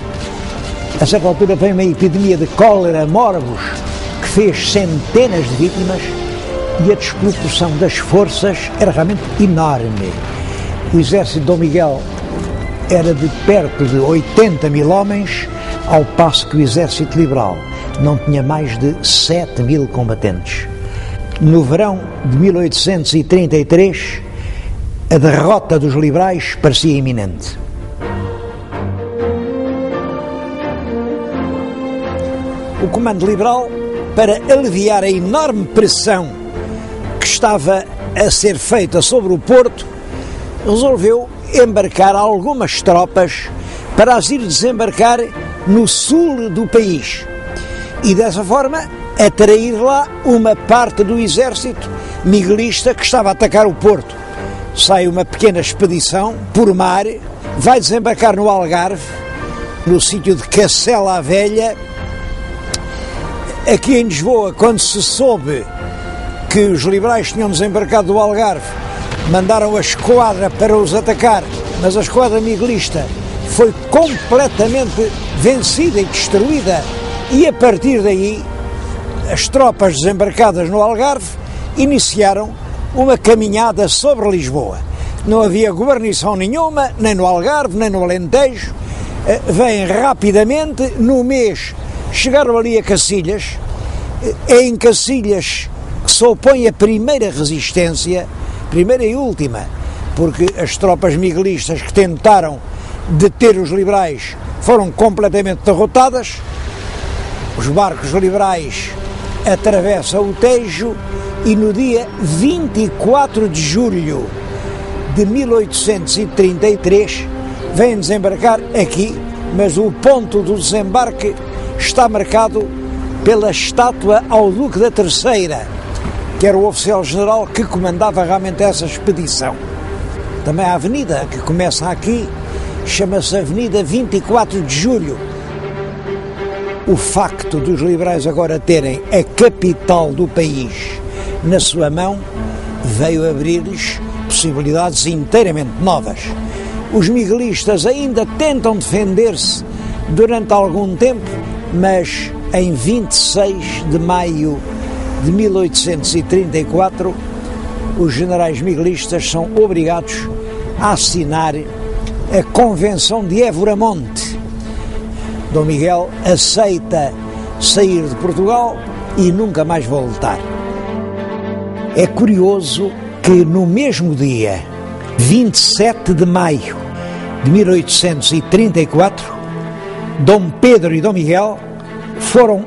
A certa altura veio uma epidemia de cólera morbus que fez centenas de vítimas e a desproporção das forças era realmente enorme. O exército de Dom Miguel era de perto de 80 mil homens, ao passo que o exército liberal não tinha mais de 7 mil combatentes. No verão de 1833, a derrota dos liberais parecia iminente. O comando liberal, para aliviar a enorme pressão que estava a ser feita sobre o Porto, resolveu embarcar algumas tropas para as ir desembarcar no sul do país e dessa forma atrair lá uma parte do exército miguelista que estava a atacar o Porto. Sai uma pequena expedição por mar, vai desembarcar no Algarve, no sítio de Cacela a Velha. Aqui em Lisboa, quando se soube que os liberais tinham desembarcado do Algarve, mandaram a esquadra para os atacar, mas a esquadra miguelista foi completamente vencida e destruída, e a partir daí as tropas desembarcadas no Algarve iniciaram uma caminhada sobre Lisboa. Não havia guarnição nenhuma, nem no Algarve, nem no Alentejo. Vêm rapidamente, no mês chegaram ali a Cacilhas. É em Cacilhas que se opõe a primeira resistência, primeira e última, porque as tropas miguelistas que tentaram deter os liberais foram completamente derrotadas. Os barcos liberais atravessam o Tejo e no dia 24 de julho de 1833 vêm desembarcar aqui, mas o ponto do desembarque está marcado pela estátua ao Duque da Terceira, que era o oficial-general que comandava realmente essa expedição. Também a avenida que começa aqui chama-se Avenida 24 de Julho. O facto dos liberais agora terem a capital do país na sua mão veio abrir-lhes possibilidades inteiramente novas. Os miguelistas ainda tentam defender-se durante algum tempo, mas em 26 de maio de 1834 os generais miguelistas são obrigados a assinar a Convenção de Évora-Monte. Dom Miguel aceita sair de Portugal e nunca mais voltar. É curioso que no mesmo dia, 27 de maio de 1834, Dom Pedro e Dom Miguel foram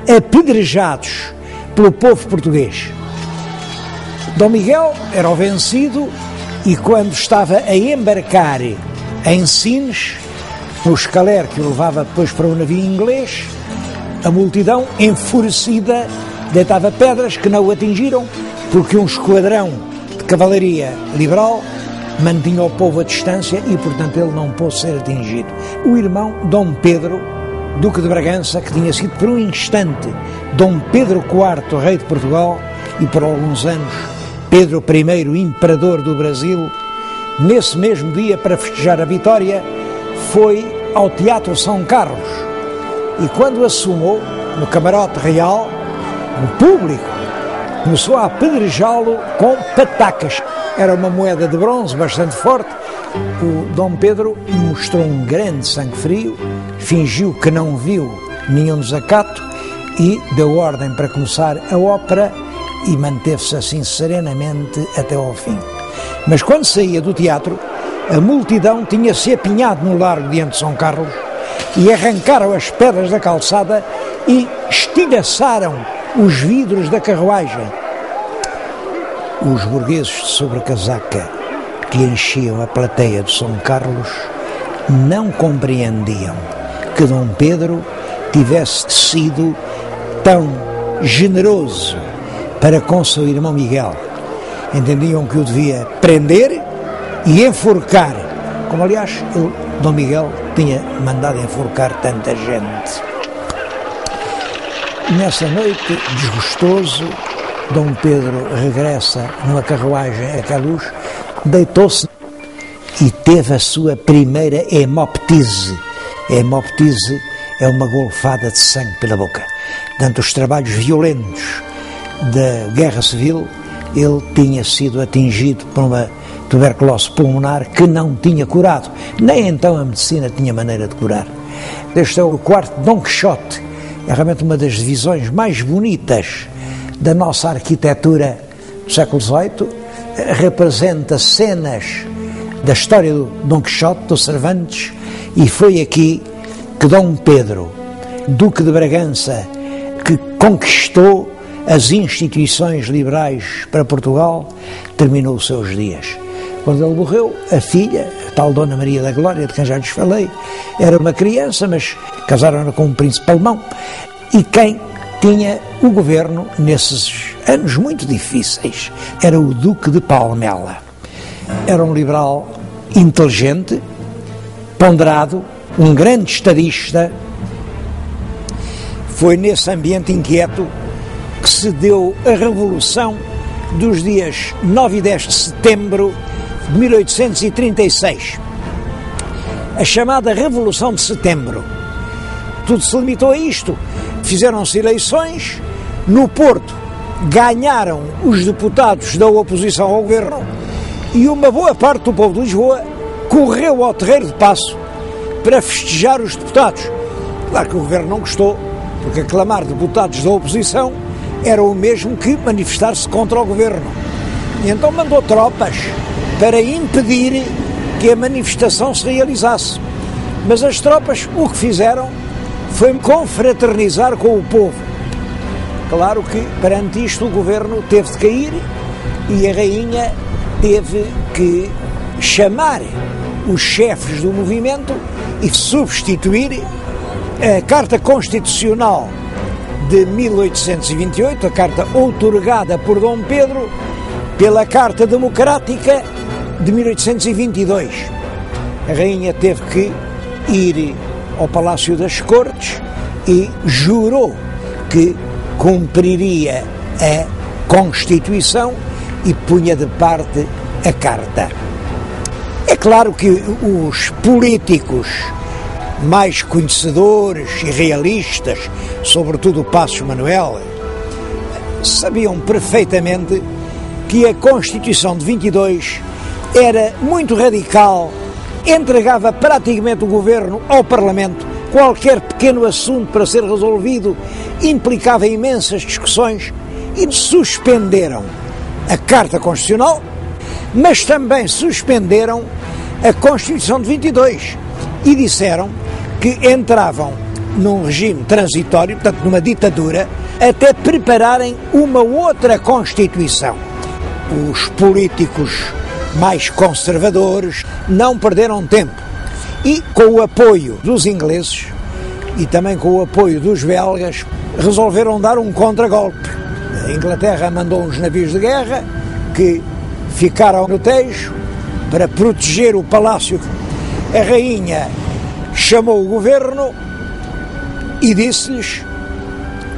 apedrejados pelo povo português. Dom Miguel era o vencido e quando estava a embarcar em Sines, no escaler que o levava depois para o navio inglês, a multidão, enfurecida, deitava pedras que não o atingiram, porque um esquadrão de cavalaria liberal mantinha o povo à distância e, portanto, ele não pôde ser atingido. O irmão, Dom Pedro, Duque de Bragança, que tinha sido por um instante Dom Pedro IV, rei de Portugal, e por alguns anos Pedro I, imperador do Brasil, nesse mesmo dia, para festejar a vitória, foi ao Teatro São Carlos. E quando assomou no camarote real, o público começou a apedrejá-lo com patacas. Era uma moeda de bronze bastante forte. O Dom Pedro mostrou um grande sangue frio, fingiu que não viu nenhum desacato e deu ordem para começar a ópera e manteve-se assim serenamente até ao fim. Mas quando saía do teatro, a multidão tinha-se apinhado no largo diante de São Carlos e arrancaram as pedras da calçada e estilhaçaram os vidros da carruagem. Os burgueses de sobrecasaca que enchiam a plateia de São Carlos não compreendiam que Dom Pedro tivesse sido tão generoso para com seu irmão Miguel. Entendiam que o devia prender e enforcar, como aliás Dom Miguel tinha mandado enforcar tanta gente. Nessa noite, desgostoso, Dom Pedro regressa numa carruagem a Queluz, deitou-se e teve a sua primeira hemoptise. A hemoptise é uma golfada de sangue pela boca. Durante os trabalhos violentos da Guerra Civil, ele tinha sido atingido por uma tuberculose pulmonar que não tinha curado. Nem então a medicina tinha maneira de curar. Este é o quarto Dom Quixote. É realmente uma das divisões mais bonitas da nossa arquitetura do século XVIII. Representa cenas da história do Dom Quixote, do Cervantes, e foi aqui que Dom Pedro, Duque de Bragança, que conquistou as instituições liberais para Portugal, terminou os seus dias. Quando ele morreu, a filha, a tal Dona Maria da Glória, de quem já lhes falei, era uma criança, mas casaram-na com um príncipe alemão, e quem tinha o governo nesses anos muito difíceis era o Duque de Palmela. Era um liberal inteligente, ponderado, um grande estadista. Foi nesse ambiente inquieto que se deu a Revolução dos dias 9 e 10 de setembro de 1836. A chamada Revolução de Setembro. Tudo se limitou a isto. Fizeram-se eleições, no Porto ganharam os deputados da oposição ao governo e uma boa parte do povo de Lisboa correu ao Terreiro de Paço para festejar os deputados. Claro que o governo não gostou, porque aclamar deputados da oposição era o mesmo que manifestar-se contra o governo. E então mandou tropas para impedir que a manifestação se realizasse. Mas as tropas o que fizeram foi confraternizar com o povo. Claro que perante isto o governo teve de cair e a rainha teve que chamar os chefes do movimento e substituir a Carta Constitucional de 1828, a carta outorgada por Dom Pedro, pela Carta Democrática de 1822. A rainha teve que ir ao Palácio das Cortes e jurou que cumpriria a Constituição e punha de parte a Carta. É claro que os políticos mais conhecedores e realistas, sobretudo o Passos Manuel, sabiam perfeitamente que a Constituição de 22 era muito radical, entregava praticamente o governo ao Parlamento, qualquer pequeno assunto para ser resolvido implicava imensas discussões e suspenderam a Carta Constitucional, mas também suspenderam a Constituição de 22 e disseram que entravam num regime transitório, portanto numa ditadura, até prepararem uma outra Constituição. Os políticos mais conservadores não perderam tempo e, com o apoio dos ingleses e também com o apoio dos belgas, resolveram dar um contragolpe. A Inglaterra mandou uns navios de guerra que ficaram no Tejo para proteger o palácio. A rainha chamou o governo e disse-lhes: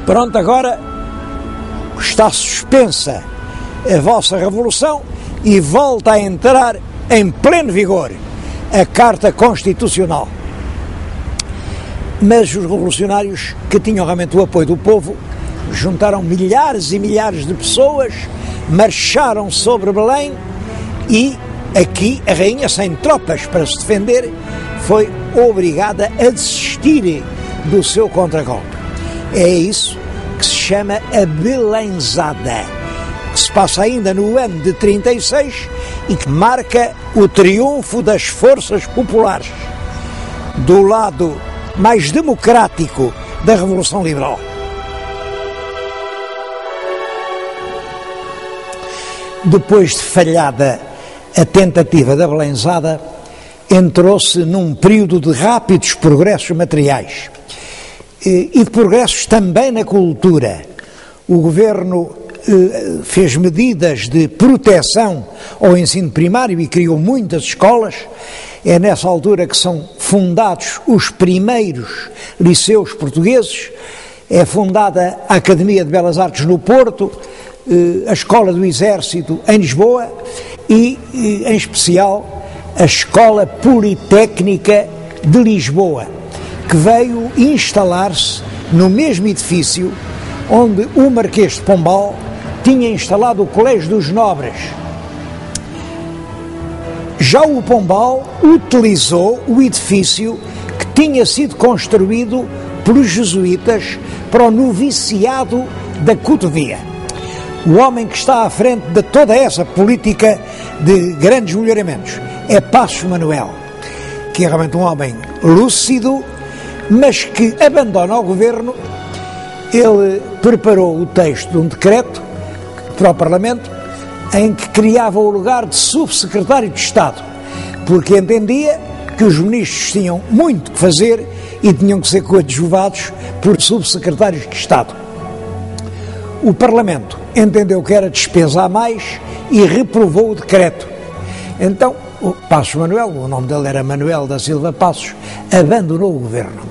pronto, agora está suspensa a vossa revolução e volta a entrar em pleno vigor a Carta Constitucional. Mas os revolucionários, que tinham realmente o apoio do povo, juntaram milhares e milhares de pessoas, marcharam sobre Belém e aqui a rainha, sem tropas para se defender, foi obrigada a desistir do seu contragolpe. É isso que se chama a Belenzada, que se passa ainda no ano de 36 e que marca o triunfo das forças populares do lado mais democrático da Revolução Liberal. Depois de falhada a tentativa da Belenzada, entrou-se num período de rápidos progressos materiais e de progressos também na cultura. O governo fez medidas de proteção ao ensino primário e criou muitas escolas. É nessa altura que são fundados os primeiros liceus portugueses, é fundada a Academia de Belas Artes no Porto, a Escola do Exército em Lisboa e, em especial, a Escola Politécnica de Lisboa, que veio instalar-se no mesmo edifício onde o Marquês de Pombal tinha instalado o Colégio dos Nobres. Já o Pombal utilizou o edifício que tinha sido construído pelos jesuítas para o noviciado da Cotovia. O homem que está à frente de toda essa política de grandes melhoramentos é Passos Manuel, que é realmente um homem lúcido, mas que abandona o governo. Ele preparou o texto de um decreto para o Parlamento em que criava o lugar de subsecretário de Estado, porque entendia que os ministros tinham muito que fazer e tinham que ser coadjuvados por subsecretários de Estado. O Parlamento entendeu que era despesa a mais e reprovou o decreto. Então, o Passos Manuel, o nome dele era Manuel da Silva Passos, abandonou o governo.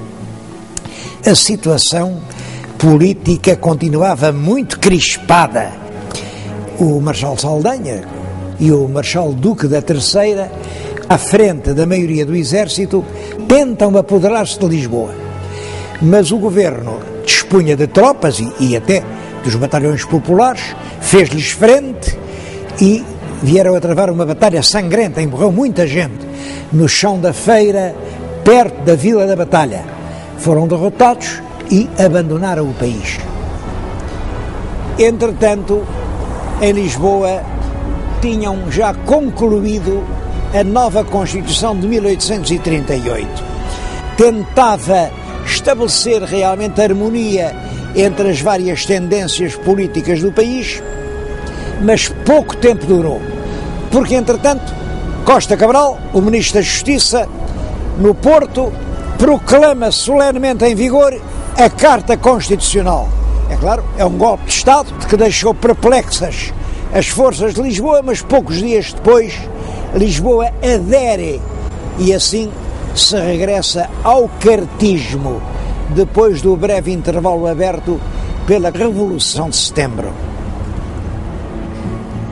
A situação política continuava muito crispada. O Marechal Saldanha e o Marechal Duque da Terceira, à frente da maioria do exército, tentam apoderar-se de Lisboa. Mas o governo dispunha de tropas e até dos batalhões populares, fez-lhes frente e vieram a travar uma batalha sangrenta, morreu muita gente no chão da feira, perto da Vila da Batalha. Foram derrotados e abandonaram o país. Entretanto, em Lisboa, tinham já concluído a nova Constituição de 1838. Tentava estabelecer realmente harmonia entre as várias tendências políticas do país, mas pouco tempo durou, porque, entretanto, Costa Cabral, o Ministro da Justiça, no Porto, proclama solenemente em vigor a Carta Constitucional. É claro, é um golpe de Estado que deixou perplexas as forças de Lisboa, mas poucos dias depois Lisboa adere e assim se regressa ao cartismo, depois do breve intervalo aberto pela Revolução de Setembro.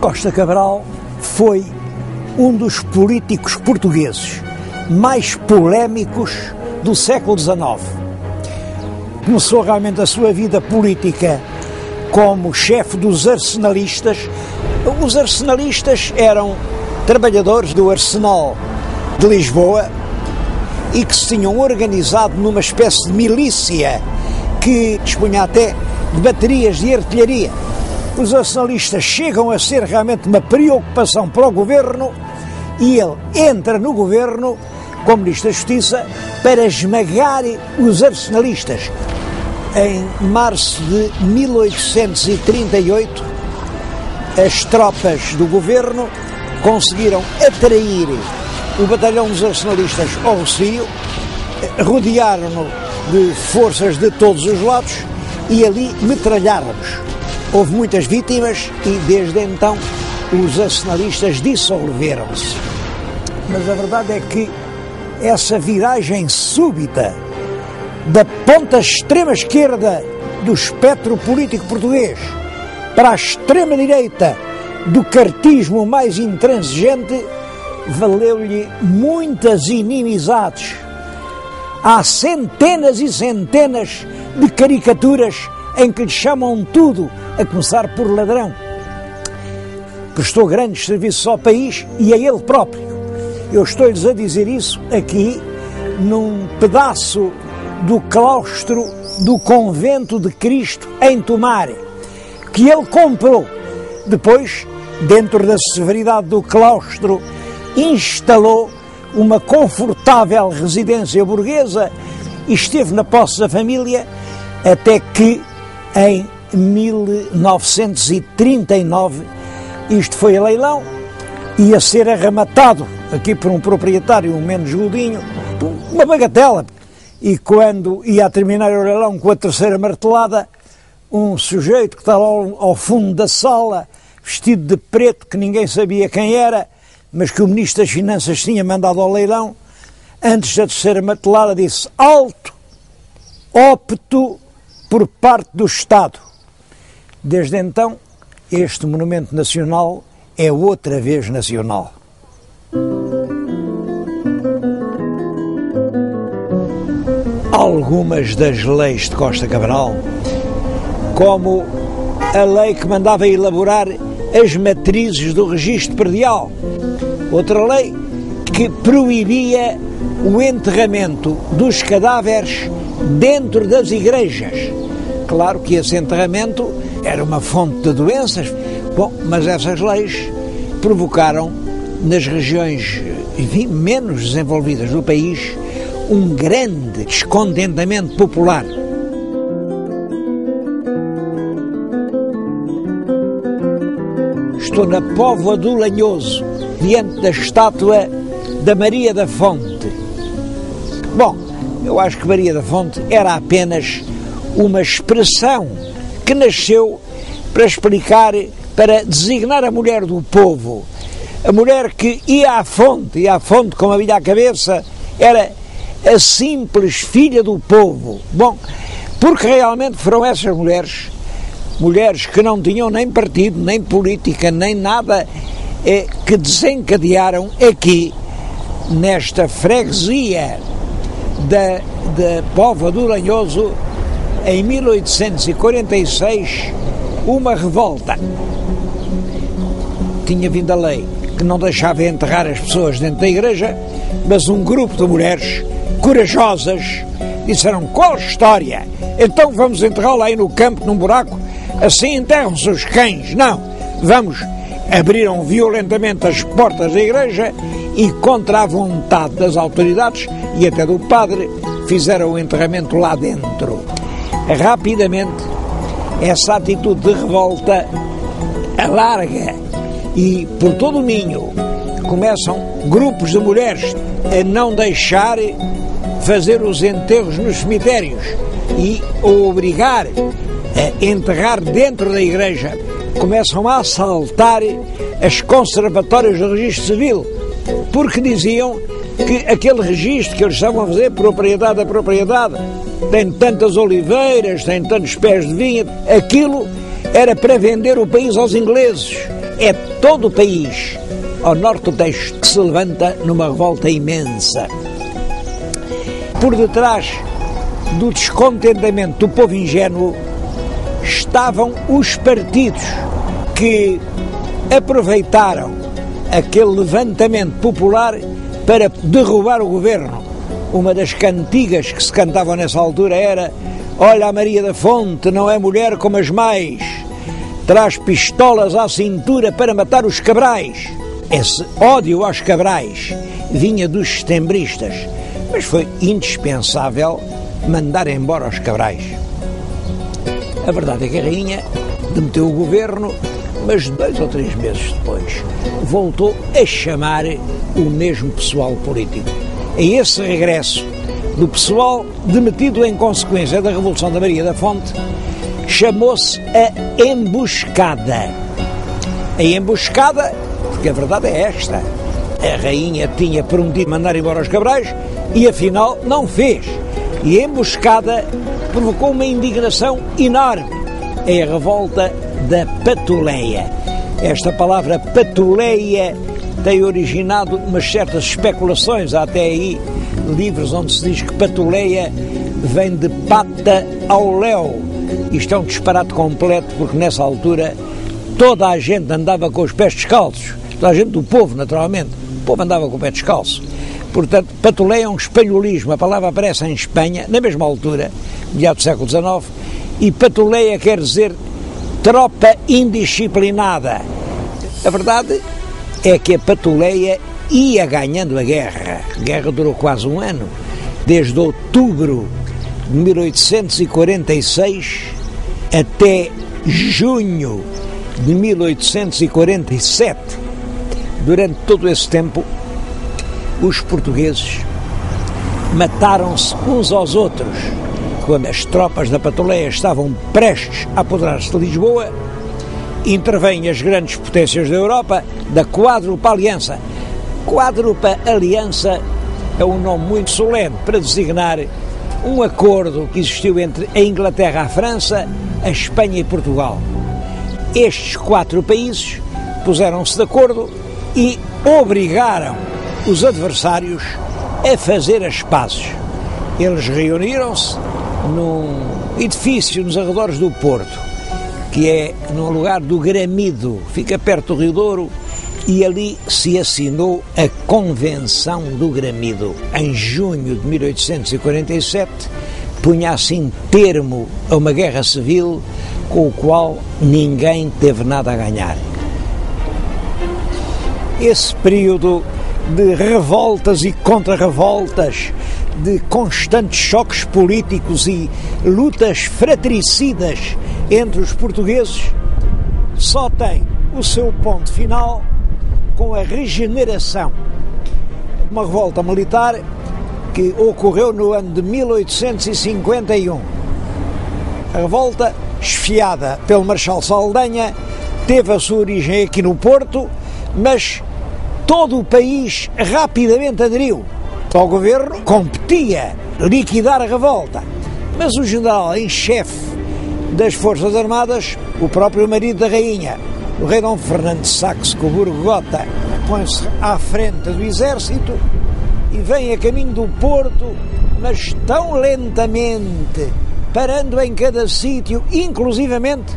Costa Cabral foi um dos políticos portugueses mais polémicos do século XIX. Começou realmente a sua vida política como chefe dos arsenalistas. Os arsenalistas eram trabalhadores do Arsenal de Lisboa e que se tinham organizado numa espécie de milícia que dispunha até de baterias de artilharia. Os arsenalistas chegam a ser realmente uma preocupação para o governo e ele entra no governo como Ministro da Justiça para esmagar os arsenalistas. Em março de 1838, as tropas do governo conseguiram atrair o batalhão dos arsenalistas ao Rossio, rodearam-no de forças de todos os lados e ali metralharam-nos. Houve muitas vítimas e desde então os arsenalistas dissolveram-se. Mas a verdade é que essa viragem súbita da ponta extrema-esquerda do espectro político português para a extrema-direita do cartismo mais intransigente, valeu-lhe muitas inimizades. Há centenas e centenas de caricaturas em que lhe chamam tudo, a começar por ladrão. Prestou grandes serviços ao país e a ele próprio. Eu estou-lhes a dizer isso aqui num pedaço do claustro do Convento de Cristo em Tomar, que ele comprou. Depois, dentro da severidade do claustro, instalou uma confortável residência burguesa e esteve na posse da família até que, em 1939, isto foi a leilão, ia ser arrematado aqui por um proprietário, um menos gordinho, uma bagatela. E quando ia a terminar o leilão com a terceira martelada, um sujeito que estava ao fundo da sala, vestido de preto, que ninguém sabia quem era, mas que o Ministro das Finanças tinha mandado ao leilão, antes da terceira martelada disse: alto, ópito por parte do Estado. Desde então, este monumento nacional é outra vez nacional. Algumas das leis de Costa Cabral, como a lei que mandava elaborar as matrizes do registro predial, outra lei que proibia o enterramento dos cadáveres dentro das igrejas. Claro que esse enterramento era uma fonte de doenças. Bom, mas essas leis provocaram nas regiões, enfim, menos desenvolvidas do país um grande descontentamento popular. Estou na Póvoa do Lanhoso, diante da estátua da Maria da Fonte. Bom, eu acho que Maria da Fonte era apenas uma expressão que nasceu para explicar, para designar a mulher do povo. A mulher que ia à fonte com a bilha à cabeça, era a simples filha do povo. Bom, porque realmente foram essas mulheres que não tinham nem partido, nem política, nem nada, que desencadearam aqui, nesta freguesia da Póvoa do Lanhoso, em 1846, uma revolta. Tinha vindo a lei que não deixava enterrar as pessoas dentro da igreja, mas um grupo de mulheres corajosas disseram: qual história? Então vamos enterrá-la aí no campo, num buraco, assim enterram-se os cães. Não, vamos. Abriram violentamente as portas da igreja e, contra a vontade das autoridades e até do padre, fizeram o enterramento lá dentro. Rapidamente, essa atitude de revolta alarga e por todo o Minho começam grupos de mulheres a não deixar fazer os enterros nos cemitérios e a obrigar a enterrar dentro da igreja. Começam a assaltar as conservatórias do registro civil, porque diziam que aquele registro que eles estavam a fazer, propriedade a propriedade, tem tantas oliveiras, tem tantos pés de vinha, aquilo era para vender o país aos ingleses. É todo o país, ao norte do Tejo, que se levanta numa revolta imensa. Por detrás do descontentamento do povo ingênuo estavam os partidos que aproveitaram aquele levantamento popular para derrubar o governo. Uma das cantigas que se cantavam nessa altura era: olha, a Maria da Fonte não é mulher como as mais, traz pistolas à cintura para matar os cabrais. Esse ódio aos cabrais vinha dos setembristas, mas foi indispensável mandar embora os cabrais. A verdade é que a rainha demeteu o governo, mas 2 ou 3 meses depois voltou a chamar o mesmo pessoal político. A esse regresso do pessoal demitido em consequência da Revolução da Maria da Fonte, chamou-se a emboscada. A emboscada, porque a verdade é esta: a rainha tinha prometido mandar embora os cabrais e afinal não fez. E a emboscada provocou uma indignação enorme. É a revolta da Patuleia. Esta palavra Patuleia tem originado umas certas especulações. Há até aí livros onde se diz que Patuleia vem de pata ao léu. Isto é um disparate completo, porque nessa altura toda a gente andava com os pés descalços. Toda a gente do povo, naturalmente. O povo andava com o pé descalço. Portanto, Patuleia é um espanholismo. A palavra aparece em Espanha, na mesma altura, meados do século XIX, e Patuleia quer dizer tropa indisciplinada. A verdade é que a Patuleia ia ganhando a guerra. A guerra durou quase um ano, desde outubro de 1846 até junho de 1847. Durante todo esse tempo, os portugueses mataram-se uns aos outros. Quando as tropas da Patuleia estavam prestes a apoderar-se de Lisboa, intervêm as grandes potências da Europa da Quádrupla Aliança. Quádrupla Aliança é um nome muito solene para designar um acordo que existiu entre a Inglaterra, a França, a Espanha e Portugal. Estes 4 países puseram-se de acordo e obrigaram os adversários a fazer as pazes. Eles reuniram-se num edifício nos arredores do Porto, que é num lugar do Gramido, fica perto do Rio Douro, e ali se assinou a Convenção do Gramido. Em junho de 1847, punha assim termo a uma guerra civil com o qual ninguém teve nada a ganhar. Esse período de revoltas e contra-revoltas, de constantes choques políticos e lutas fratricidas entre os portugueses, só tem o seu ponto final com a regeneração. Uma revolta militar que ocorreu no ano de 1851. A revolta, esfiada pelo Marechal Saldanha, teve a sua origem aqui no Porto, mas todo o país rapidamente aderiu. Ao governo competia liquidar a revolta, mas o general em chefe das Forças Armadas, o próprio marido da rainha, o rei Dom Fernando de Saxe-Coburgo-Gotha, põe-se à frente do exército e vem a caminho do Porto, mas tão lentamente, parando em cada sítio, inclusivamente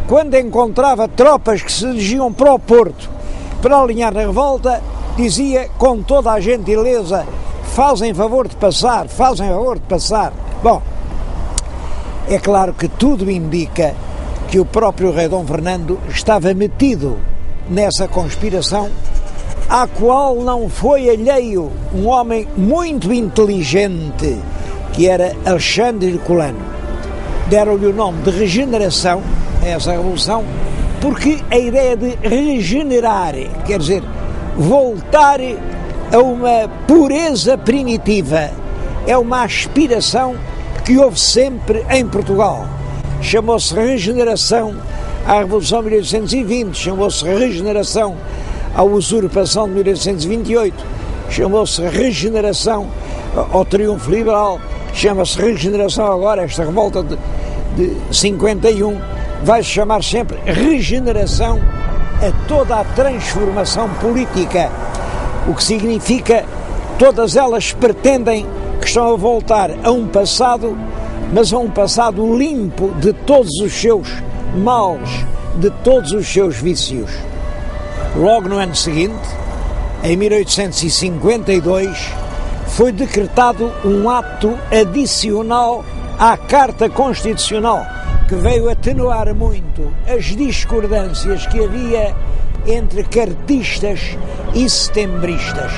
quando encontrava tropas que se dirigiam para o Porto para alinhar na revolta, dizia com toda a gentileza: fazem favor de passar, fazem favor de passar. Bom, é claro que tudo indica que o próprio rei Dom Fernando estava metido nessa conspiração, à qual não foi alheio um homem muito inteligente, que era Alexandre Herculano. Deram-lhe o nome de regeneração a essa revolução, porque a ideia de regenerar, quer dizer, voltar a uma pureza primitiva, é uma aspiração que houve sempre em Portugal. Chamou-se regeneração à Revolução de 1820, chamou-se regeneração à usurpação de 1828, chamou-se regeneração ao triunfo liberal, chama-se regeneração agora, esta revolta de 51, vai-se chamar sempre regeneração a toda a transformação política, o que significa todas elas pretendem que estão a voltar a um passado, mas a um passado limpo de todos os seus males, de todos os seus vícios. Logo no ano seguinte, em 1852, foi decretado um ato adicional à Carta Constitucional, que veio atenuar muito as discordâncias que havia entre cartistas e setembristas.